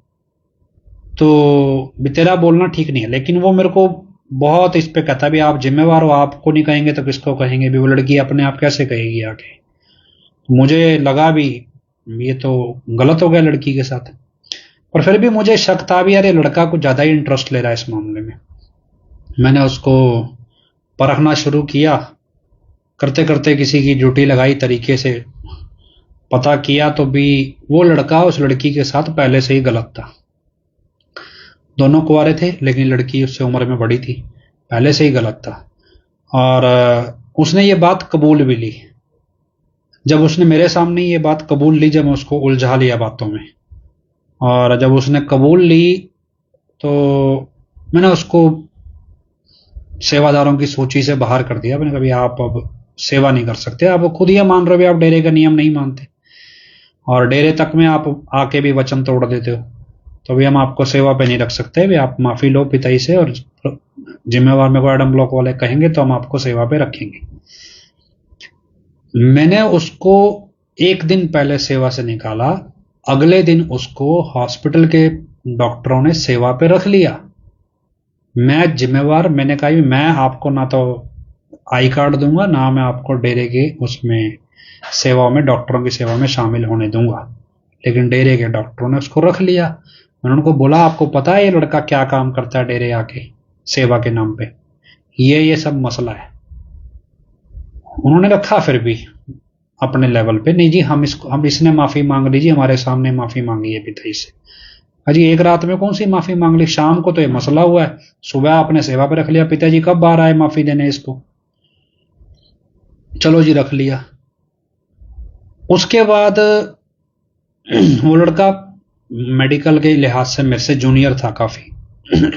तो भी तेरा बोलना ठीक नहीं है। लेकिन वो मेरे को बहुत इस पे कहता भी आप जिम्मेवार हो, आपको नहीं कहेंगे तो किसको कहेंगे भी, वो लड़की अपने आप कैसे कहेगी आके। मुझे लगा भी ये तो गलत हो गया लड़की के साथ, पर फिर भी मुझे शक था भी यार ये लड़का कुछ ज्यादा ही इंटरेस्ट ले रहा है इस मामले में। मैंने उसको परखना शुरू किया, करते करते किसी की ड्यूटी लगाई, तरीके से पता किया, तो भी वो लड़का उस लड़की के साथ पहले से ही गलत था। दोनों कुंवारे थे, लेकिन लड़की उससे उम्र में बड़ी थी, पहले से ही गलत था। और उसने ये बात कबूल भी ली। जब उसने मेरे सामने ये बात कबूल ली, जब मैं उसको उलझा लिया बातों में, और जब उसने कबूल ली तो मैंने उसको सेवादारों की सूची से बाहर कर दिया। मैंने कहा भाई आप अब सेवा नहीं कर सकते, आप खुद ही मान रहे हो आप डेरे का नियम नहीं मानते और डेरे तक में आप आके भी वचन तोड़ देते हो, तो भी हम आपको सेवा पे नहीं रख सकते। भी आप माफी लो पिताई से, और जिम्मेवार मेरे को एडम ब्लॉक वाले कहेंगे तो हम आपको सेवा पे रखेंगे। मैंने उसको एक दिन पहले सेवा से निकाला, अगले दिन उसको हॉस्पिटल के डॉक्टरों ने सेवा पे रख लिया। मैं जिम्मेवार, मैंने कहा मैं आपको ना तो आई कार्ड दूंगा, ना मैं आपको डेरे के उसमें सेवा में, डॉक्टरों की सेवा में शामिल होने दूंगा, लेकिन डेरे के डॉक्टरों ने उसको रख लिया। मैंने उनको बोला आपको पता है ये लड़का क्या काम करता है डेरे आके सेवा के नाम पे, ये सब मसला है। उन्होंने रखा फिर भी अपने लेवल पे, नहीं जी हम इसने माफी मांग लीजिए, हमारे सामने माफी मांगी है पिताई से। अजी एक रात में कौन सी माफी मांग ली, शाम को तो ये मसला हुआ है, सुबह आपने सेवा पे रख लिया, पिताजी कब बाहर आए माफी देने इसको। चलो जी रख लिया। उसके बाद वो लड़का मेडिकल के लिहाज से मेरे से जूनियर था काफी।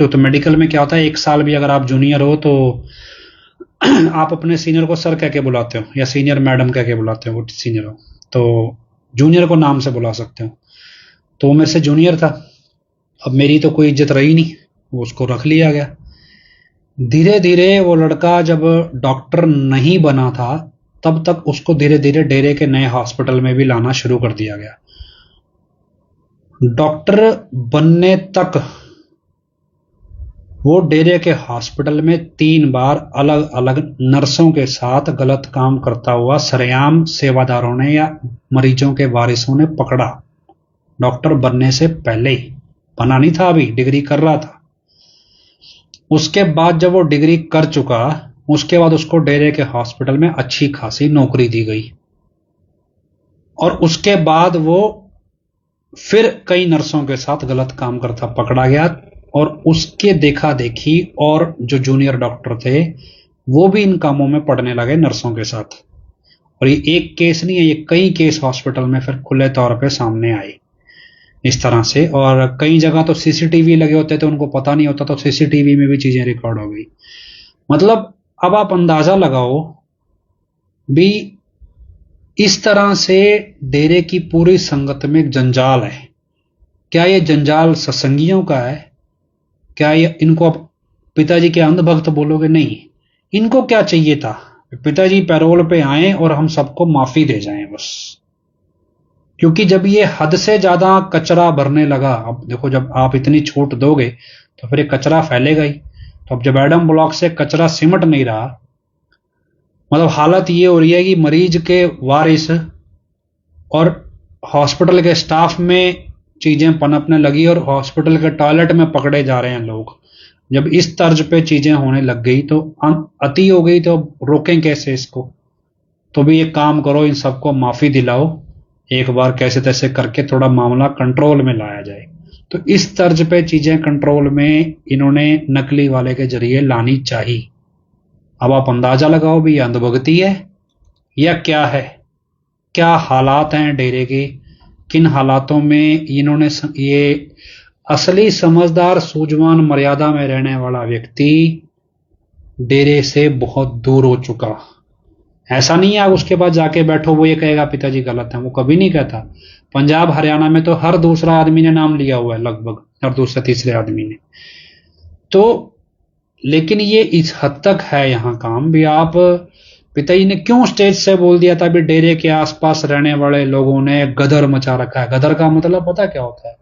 तो मेडिकल में क्या होता है, एक साल भी अगर आप जूनियर हो तो आप अपने सीनियर को सर कह के बुलाते हो, या सीनियर मैडम कह के बुलाते हो, वो सीनियर हो तो जूनियर को नाम से बुला सकते हो। तो वो मेरे से जूनियर था, अब मेरी तो कोई इज्जत रही नहीं, वो उसको रख लिया गया। धीरे धीरे वो लड़का जब डॉक्टर नहीं बना था तब तक उसको धीरे धीरे डेरे के नए हॉस्पिटल में भी लाना शुरू कर दिया गया। डॉक्टर बनने तक वो डेरे के हॉस्पिटल में 3 बार अलग अलग नर्सों के साथ गलत काम करता हुआ सरेआम सेवादारों ने या मरीजों के वारिसों ने पकड़ा। डॉक्टर बनने से पहले ही, बना नहीं था, अभी डिग्री कर रहा था। उसके बाद जब वो डिग्री कर चुका, उसके बाद उसको डेरे के हॉस्पिटल में अच्छी खासी नौकरी दी गई, और उसके बाद वो फिर कई नर्सों के साथ गलत काम करता पकड़ा गया, और उसके देखा देखी और जो जूनियर डॉक्टर थे वो भी इन कामों में पड़ने लगे नर्सों के साथ। और ये एक केस नहीं है, ये कई केस हॉस्पिटल में फिर खुले तौर पे सामने आए इस तरह से। और कई जगह तो सीसीटीवी लगे होते थे, उनको पता नहीं होता, तो सीसीटीवी में भी चीजें रिकॉर्ड हो गई। मतलब अब आप अंदाजा लगाओ भी, इस तरह से डेरे की पूरी संगत में एक जंजाल है। क्या ये जंजाल सत्संगियों का है? क्या ये इनको अब पिताजी के अंधभक्त बोलोगे? नहीं, इनको क्या चाहिए था, पिताजी पैरोल पे आए और हम सबको माफी दे जाएं बस। क्योंकि जब ये हद से ज्यादा कचरा भरने लगा, अब देखो जब आप इतनी छूट दोगे तो फिर ये कचरा फैलेगा ही। तो अब जब एडम ब्लॉक से कचरा सिमट नहीं रहा, मतलब हालत ये हो रही है कि मरीज के वारिस और हॉस्पिटल के स्टाफ में चीजें पनपने लगी, और हॉस्पिटल के टॉयलेट में पकड़े जा रहे हैं लोग। जब इस तर्ज पे चीजें होने लग गई तो अति हो गई, तो रोकें कैसे इसको। तो भी एक काम करो, इन सबको माफी दिलाओ एक बार, कैसे तैसे करके थोड़ा मामला कंट्रोल में लाया जाए। तो इस तर्ज पे चीजें कंट्रोल में इन्होंने नकली वाले के जरिए लानी चाहिए। अब आप अंदाजा लगाओ भी ये अंधभक्ति है या क्या है, क्या हालात हैं डेरे के, किन हालातों में इन्होंने ये असली समझदार सूझवान मर्यादा में रहने वाला व्यक्ति डेरे से बहुत दूर हो चुका। ऐसा नहीं है आप उसके बाद जाके बैठो वो ये कहेगा पिताजी गलत है, वो कभी नहीं कहता। पंजाब हरियाणा में तो हर दूसरा आदमी ने नाम लिया हुआ है, लगभग हर दूसरे तीसरे आदमी ने। तो लेकिन ये इस हद तक है यहाँ काम भी। आप पिताजी ने क्यों स्टेज से बोल दिया था भी डेरे के आसपास रहने वाले लोगों ने गदर मचा रखा है। गदर का मतलब पता क्या होता है?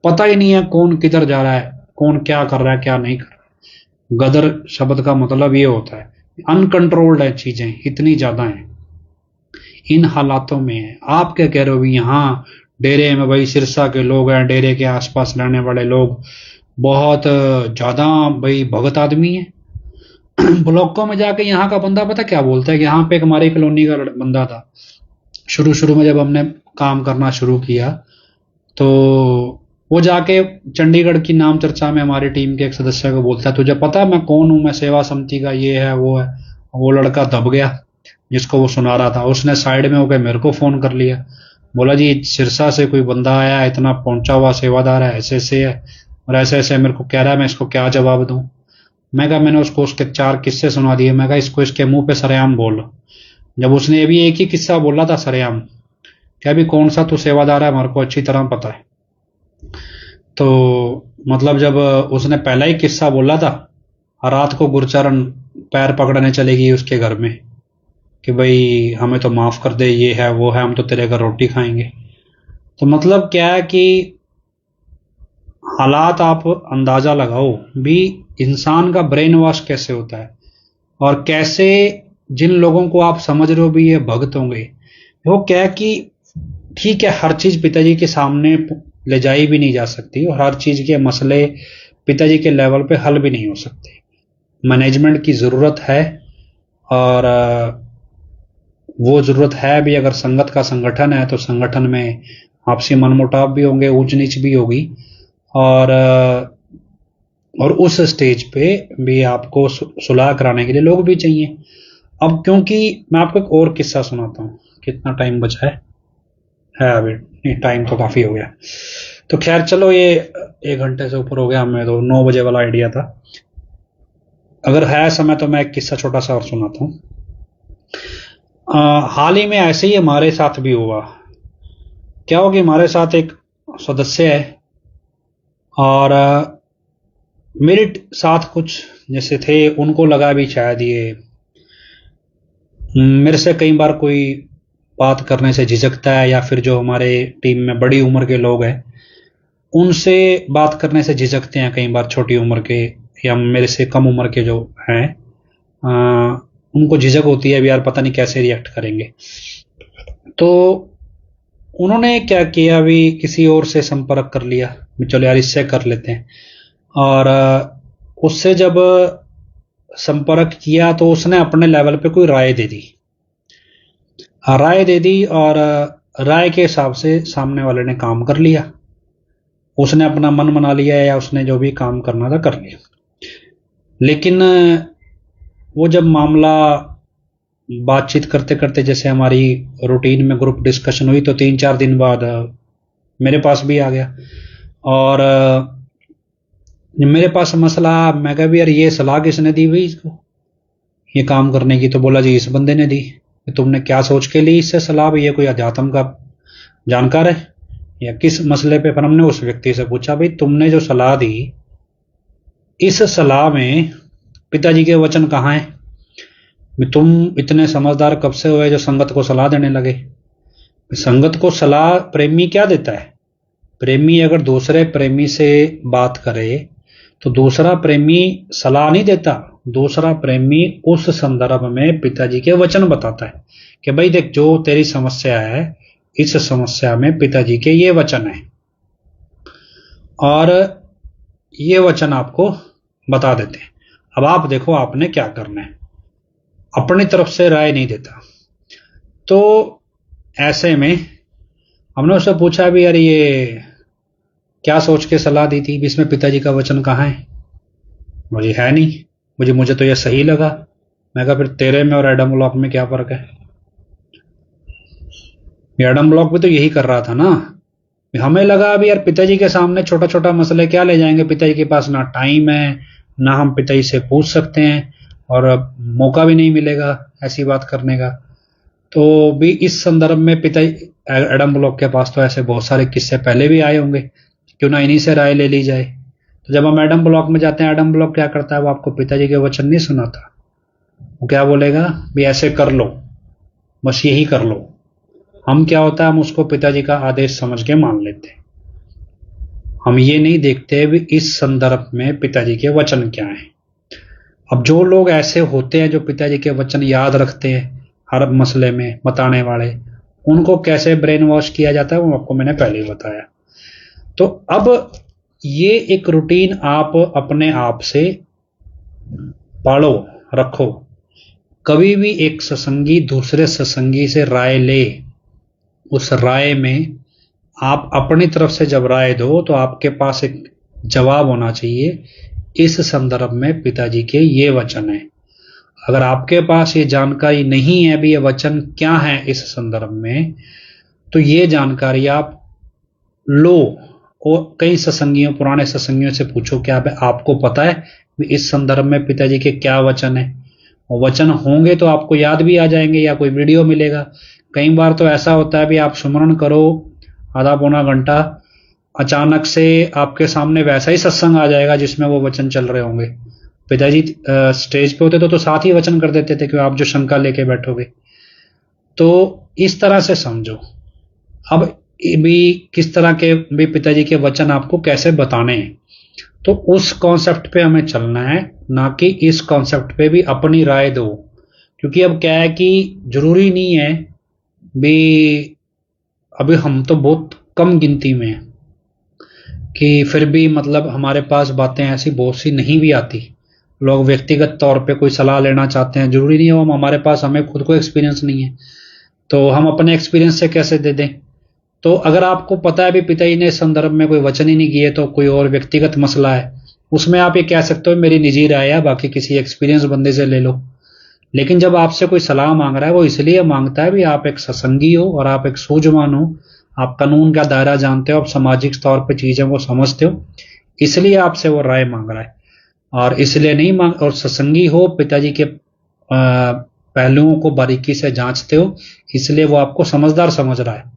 पता ही नहीं है कौन किधर जा रहा है, कौन क्या कर रहा है, क्या नहीं कर रहा है। गदर शब्द का मतलब ये होता है अनकंट्रोल्ड है, चीजें इतनी ज्यादा हैं, इन हालातों में है। आप क्या कह रहे हो भी यहाँ डेरे में भाई सिरसा के लोग हैं, डेरे के आसपास रहने वाले लोग बहुत ज्यादा भाई भगत आदमी है। ब्लॉकों में जाके यहाँ का बंदा पता क्या बोलता है कि यहाँ पे एक हमारी कॉलोनी का बंदा था, शुरू शुरू में जब हमने काम करना शुरू किया तो वो जाके चंडीगढ़ की नाम चर्चा में हमारी टीम के एक सदस्य को बोलता है तुझे पता है मैं कौन हूं, मैं सेवा समिति का ये है वो है। वो लड़का दब गया, जिसको वो सुना रहा था, उसने साइड में होकर मेरे को फ़ोन कर लिया, बोला जी सिरसा से कोई बंदा आया है, इतना पहुंचा हुआ सेवादार है, ऐसे ऐसे है और ऐसे ऐसे मेरे को कह रहा है, मैं इसको क्या जवाब दूं। मैं कहा मैंने उसको उसके 4 किस्से सुना दिए, मैं कहा इसको इसके मुंह पे सरेआम बोल। जब उसने अभी एक ही किस्सा बोला था सरेआम, क्या भी कौन सा तू सेवादार है हमारे को अच्छी तरह पता है। तो मतलब जब उसने पहला ही किस्सा बोला था, रात को गुरचरण पैर पकड़ने चलेगी उसके घर में कि भाई हमें तो माफ कर दे, ये है वो है, हम तो तेरे घर रोटी खाएंगे। तो मतलब क्या है कि हालात आप अंदाजा लगाओ भी, इंसान का ब्रेन वॉश कैसे होता है और कैसे जिन लोगों को आप समझ रहे हो भी ये भक्त होंगे, वो क्या है कि ठीक है हर चीज पिताजी के सामने ले जाई भी नहीं जा सकती और हर चीज के मसले पिताजी के लेवल पे हल भी नहीं हो सकते। मैनेजमेंट की जरूरत है और वो जरूरत है भी। अगर संगत का संगठन है तो संगठन में आपसी मनमुटाव भी होंगे, ऊंच नीच भी होगी और उस स्टेज पे भी आपको सुलह कराने के लिए लोग भी चाहिए। अब क्योंकि मैं आपको एक और किस्सा सुनाता हूँ, कितना टाइम बचा है अभी, नहीं टाइम तो काफी हो गया। तो खैर चलो, ये 1 घंटे से ऊपर हो गया, हमें तो 9 बजे वाला आइडिया था। अगर है समय तो मैं एक किस्सा छोटा सा और सुनाता हूँ। हाल ही में ऐसे ही हमारे साथ भी हुआ। क्या हो कि हमारे साथ एक सदस्य है और मेरे साथ कुछ जैसे थे, उनको लगा भी शायद ये मेरे से कई बार कोई बात करने से झिझकता है, या फिर जो हमारे टीम में बड़ी उम्र के लोग हैं उनसे बात करने से झिझकते हैं कई बार, छोटी उम्र के या मेरे से कम उम्र के जो हैं उनको झिझक होती है भी, यार पता नहीं कैसे रिएक्ट करेंगे। तो उन्होंने क्या किया, अभी किसी और से संपर्क कर लिया, चलो यार इससे कर लेते हैं। और उससे जब संपर्क किया तो उसने अपने लेवल पे कोई राय दे दी, और राय के हिसाब से सामने वाले ने काम कर लिया, उसने अपना मन बना लिया या उसने जो भी काम करना था कर लिया। लेकिन वो जब मामला बातचीत करते करते जैसे हमारी रूटीन में ग्रुप डिस्कशन हुई, तो 3-4 दिन बाद मेरे पास भी आ गया और मेरे पास मसला, मैं कहा भी यार ये सलाह किसने दी भाई इसको ये काम करने की। तो बोला जी इस बंदे ने दी। तुमने क्या सोच के ली इससे सलाह, भाई ये कोई अध्यात्म का जानकार है या किस मसले पे। पर हमने उस व्यक्ति से पूछा भाई तुमने जो सलाह दी, इस सलाह में पिताजी के वचन कहाँ हैं? तुम इतने समझदार कब से हुए जो संगत को सलाह देने लगे? संगत को सलाह प्रेमी क्या देता है? प्रेमी अगर दूसरे प्रेमी से बात करे तो दूसरा प्रेमी सलाह नहीं देता, दूसरा प्रेमी उस संदर्भ में पिताजी के वचन बताता है कि भाई देख जो तेरी समस्या है, इस समस्या में पिताजी के ये वचन है और ये वचन आपको बता देते हैं, अब आप देखो आपने क्या करना है। अपनी तरफ से राय नहीं देता। तो ऐसे में हमने उससे पूछा भी यार ये क्या सोच के सलाह दी थी, इसमें पिताजी का वचन कहाँ है? मुझे है नहीं, मुझे तो यह सही लगा। मैं कहा फिर तेरे में और एडम ब्लॉक में क्या फर्क है? एडम ब्लॉक भी तो यही कर रहा था ना। हमें लगा अभी यार पिताजी के सामने छोटा छोटा मसले क्या ले जाएंगे, पिताजी के पास ना टाइम है ना हम पिताजी से पूछ सकते हैं और मौका भी नहीं मिलेगा ऐसी बात करने का। तो भी इस संदर्भ में पिताजी एडम ब्लॉक के पास तो ऐसे बहुत सारे किस्से पहले भी आए होंगे, क्यों ना इन्हीं से राय ले ली जाए। तो जब हम एडम ब्लॉक में जाते हैं, एडम ब्लॉक क्या करता है, वो आपको पिताजी के वचन नहीं सुनाता। वो क्या बोलेगा भी ऐसे कर लो, बस यही कर लो। हम क्या होता है, हम उसको पिताजी का आदेश समझ के मान लेते हैं। हम ये नहीं देखते भी इस संदर्भ में पिताजी के वचन क्या हैं। अब जो लोग ऐसे होते हैं जो पिताजी के वचन याद रखते हैं हर मसले में बताने वाले, उनको कैसे ब्रेन वॉश किया जाता है वो आपको मैंने पहले ही बताया। तो अब ये एक रूटीन आप अपने आप से पालो, रखो। कभी भी एक सत्संगी दूसरे सत्संगी से राय ले, उस राय में आप अपनी तरफ से जब राय दो तो आपके पास एक जवाब होना चाहिए, इस संदर्भ में पिताजी के ये वचन है। अगर आपके पास ये जानकारी नहीं है भी ये वचन क्या है इस संदर्भ में, तो ये जानकारी आप लो और कई सत्संगियों, पुराने सत्संगियों से पूछो क्या आपको पता है भी इस संदर्भ में पिताजी के क्या वचन है। और वचन होंगे तो आपको याद भी आ जाएंगे या कोई वीडियो मिलेगा। कई बार तो ऐसा होता है भी आप सुमरण करो आधा पौना घंटा, अचानक से आपके सामने वैसा ही सत्संग आ जाएगा जिसमें वो वचन चल रहे होंगे। पिताजी स्टेज पे होते तो साथ ही वचन कर देते थे कि आप जो शंका लेके बैठोगे। तो इस तरह से समझो। अब भी किस तरह के भी पिताजी के वचन आपको कैसे बताने हैं, तो उस कॉन्सेप्ट पे हमें चलना है, ना कि इस कॉन्सेप्ट पे भी अपनी राय दो। क्योंकि अब क्या है कि जरूरी नहीं है भी, अभी हम तो बहुत कम गिनती में हैं कि फिर भी मतलब हमारे पास बातें ऐसी बहुत सी नहीं भी आती। लोग व्यक्तिगत तौर पे कोई सलाह लेना चाहते हैं, जरूरी नहीं हो हमारे पास, हमें खुद को एक्सपीरियंस नहीं है तो हम अपने एक्सपीरियंस से कैसे दे दें। तो अगर आपको पता है भी पिताजी ने इस संदर्भ में कोई वचन ही नहीं किए, तो कोई और व्यक्तिगत मसला है, उसमें आप ये कह सकते हो मेरी निजी राय है, बाकी किसी एक्सपीरियंस बंदे से ले लो। लेकिन जब आपसे कोई सलाह मांग रहा है, वो इसलिए मांगता है भी आप एक सत्संगी हो और आप एक सूझवान हो, आप कानून का दायरा जानते हो, आप सामाजिक तौर पर चीजों को समझते हो, इसलिए आपसे वो राय मांग रहा है। और इसलिए नहीं मांग, और सत्संगी हो, पिताजी के पहलुओं को बारीकी से जांचते हो, इसलिए वो आपको समझदार समझ रहा है।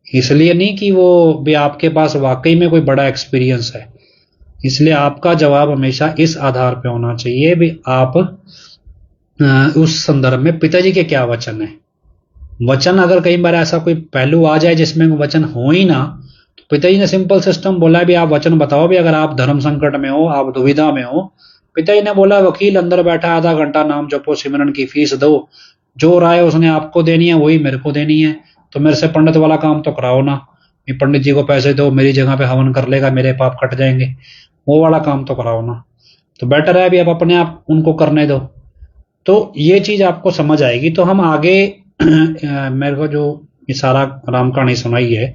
इसलिए नहीं कि वो भी आपके पास वाकई में कोई बड़ा एक्सपीरियंस है। इसलिए आपका जवाब हमेशा इस आधार पे होना चाहिए भी आप उस संदर्भ में पिताजी के क्या वचन है। वचन अगर कई बार ऐसा कोई पहलू आ जाए जिसमें वचन हो ही ना, तो पिताजी ने सिंपल सिस्टम बोला है भी आप वचन बताओ भी, अगर आप धर्म संकट में हो, आप दुविधा में हो। पिताजी ने बोला वकील अंदर बैठा आधा घंटा नाम जपो सिमरन की फीस दो, जो राय उसने आपको देनी है वही मेरे को देनी है, तो मेरे से पंडित वाला काम तो कराओ ना, पंडित जी को पैसे दो मेरी जगह पे हवन कर लेगा, मेरे पाप कट जाएंगे, वो वाला काम तो कराओ ना। तो बेटर है अभी आप अपने आप उनको करने दो। तो ये चीज आपको समझ आएगी। तो हम आगे मेरे को जो ये सारा राम कहानी सुनाई है,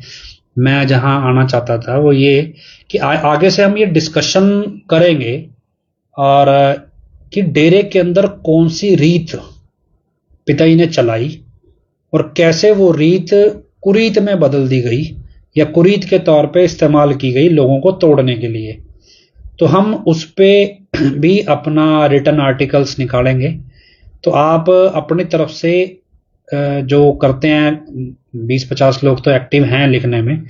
मैं जहां आना चाहता था वो ये कि आगे से हम ये डिस्कशन करेंगे और कि डेरे के अंदर कौन सी रीत पिताजी ने चलाई और कैसे वो रीत कुरीत में बदल दी गई या कुरीत के तौर पे इस्तेमाल की गई लोगों को तोड़ने के लिए। तो हम उस पे भी अपना रिटर्न आर्टिकल्स निकालेंगे। तो आप अपनी तरफ से जो करते हैं, 20-50 लोग तो एक्टिव हैं लिखने में,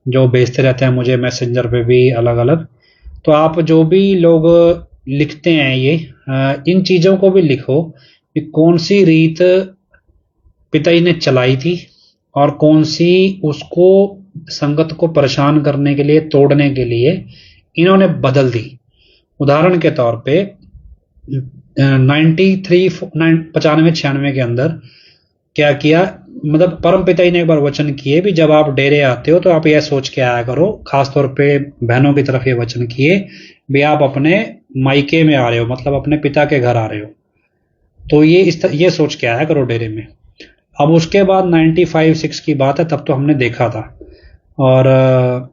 जो भेजते रहते हैं मुझे मैसेंजर पे भी अलग अलग। तो आप जो भी लोग लिखते हैं ये इन चीजों को भी लिखो कि कौन सी रीत पिताजी ने चलाई थी और कौन सी उसको संगत को परेशान करने के लिए, तोड़ने के लिए इन्होंने बदल दी। उदाहरण के तौर पे 95-96 के अंदर क्या किया, मतलब परम पिताजी ने एक बार वचन किए भी जब आप डेरे आते हो तो आप यह सोच के आया करो, खासतौर पे बहनों की तरफ ये वचन किए भी आप अपने मायके में आ रहे हो, मतलब अपने पिता के घर आ रहे हो, तो ये सोच के आया करो डेरे में। अब उसके बाद 95-6 की बात है, तब तो हमने देखा था। और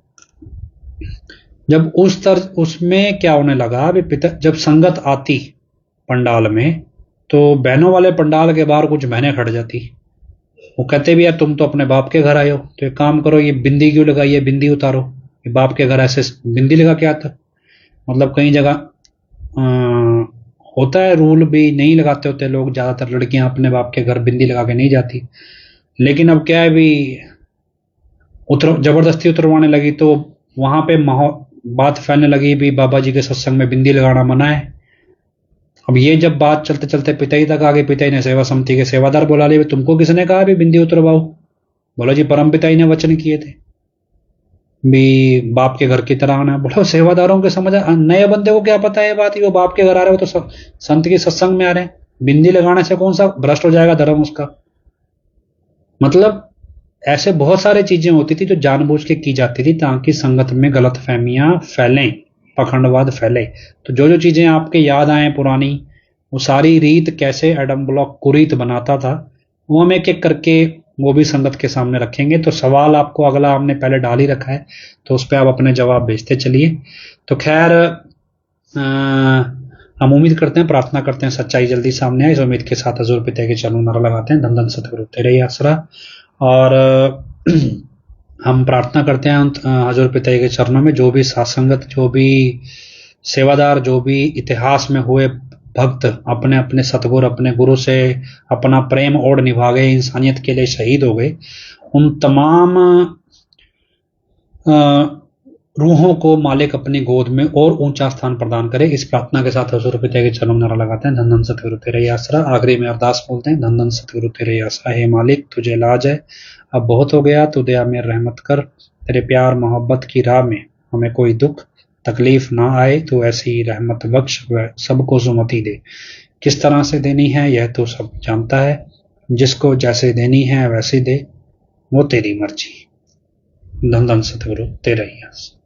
जब उसमें क्या होने लगा भी पिता जब संगत आती पंडाल में, तो बहनों वाले पंडाल के बाहर कुछ बहनें खड़ जाती, वो कहते भी यार तुम तो अपने बाप के घर आए हो, तो एक काम करो ये बिंदी क्यों लगाई है, बिंदी उतारो, ये बाप के घर ऐसे बिंदी लगा के आता। मतलब कई जगह होता है रूल भी, नहीं लगाते होते लोग, ज्यादातर लड़कियां अपने बाप के घर बिंदी लगा के नहीं जाती। लेकिन अब क्या है भी जबरदस्ती उतरवाने लगी, तो वहां पे बात फैलने लगी भी बाबा जी के सत्संग में बिंदी लगाना मना है। अब ये जब बात चलते चलते पिताजी तक आ गई, पिताजी ने सेवा समिति के सेवादार बुला लिए, तुमको किसने कहा भी बिंदी उतरवाओ? बोलो जी परम पिताजी ने वचन किए थे भी बाप के घर की तरह आना। बोलो सेवादारों के समझ, नए बंदे को क्या पता है बात, वो बाप के घर आ रहे हो तो संत की सत्संग में आ रहे हैं, बिंदी लगाने से कौन सा भ्रष्ट हो जाएगा धर्म उसका। मतलब ऐसे बहुत सारी चीजें होती थी जो जानबूझ के की जाती थी ताकि संगत में गलत फहमियां फैलें, पखंडवाद फैले। तो जो जो चीजें आपके याद आए पुरानी, वो सारी रीत कैसे एडम ब्लॉक कुरीत बनाता था, वो हम एक एक करके वो भी संगत के सामने रखेंगे। तो सवाल आपको अगला हमने पहले डाल ही रखा है, तो उस पर आप अपने जवाब भेजते चलिए। तो खैर हम उम्मीद करते हैं, प्रार्थना करते हैं सच्चाई जल्दी सामने आए। इस उम्मीद के साथ हजूर पिता के चरणों नारा लगाते हैं, धन धन सतगुरु तेरे ही आसरा। और हम प्रार्थना करते हैं हजूर पिता के चरणों में जो भी सत्संगत, जो भी सेवादार, जो भी इतिहास में हुए भक्त अपने अपने सतगुरु, अपने गुरु से अपना प्रेम और निभा गए, इंसानियत के लिए शहीद हो गए, उन तमाम रूहों को मालिक अपनी गोद में और ऊंचा स्थान प्रदान करे। इस प्रार्थना के साथ हजूर पिता के चरणों में नारा लगाते हैं, धन धन सतगुरु तेरे ही आसरा। आखिरी में अरदास बोलते हैं, धन धन सतगुरु तेरे ही आसरा। हे मालिक, तुझे लाज है, अब बहुत हो गया, तू दया में रहमत कर। तेरे प्यार मोहब्बत की राह में हमें कोई दुख तकलीफ ना आए, तो ऐसी रहमत बख्श, व सबको सुमति दे। किस तरह से देनी है यह तो सब जानता है, जिसको जैसे देनी है वैसे दे, वो तेरी मर्जी। धन धन सतगुरु तेरा ही आसरा।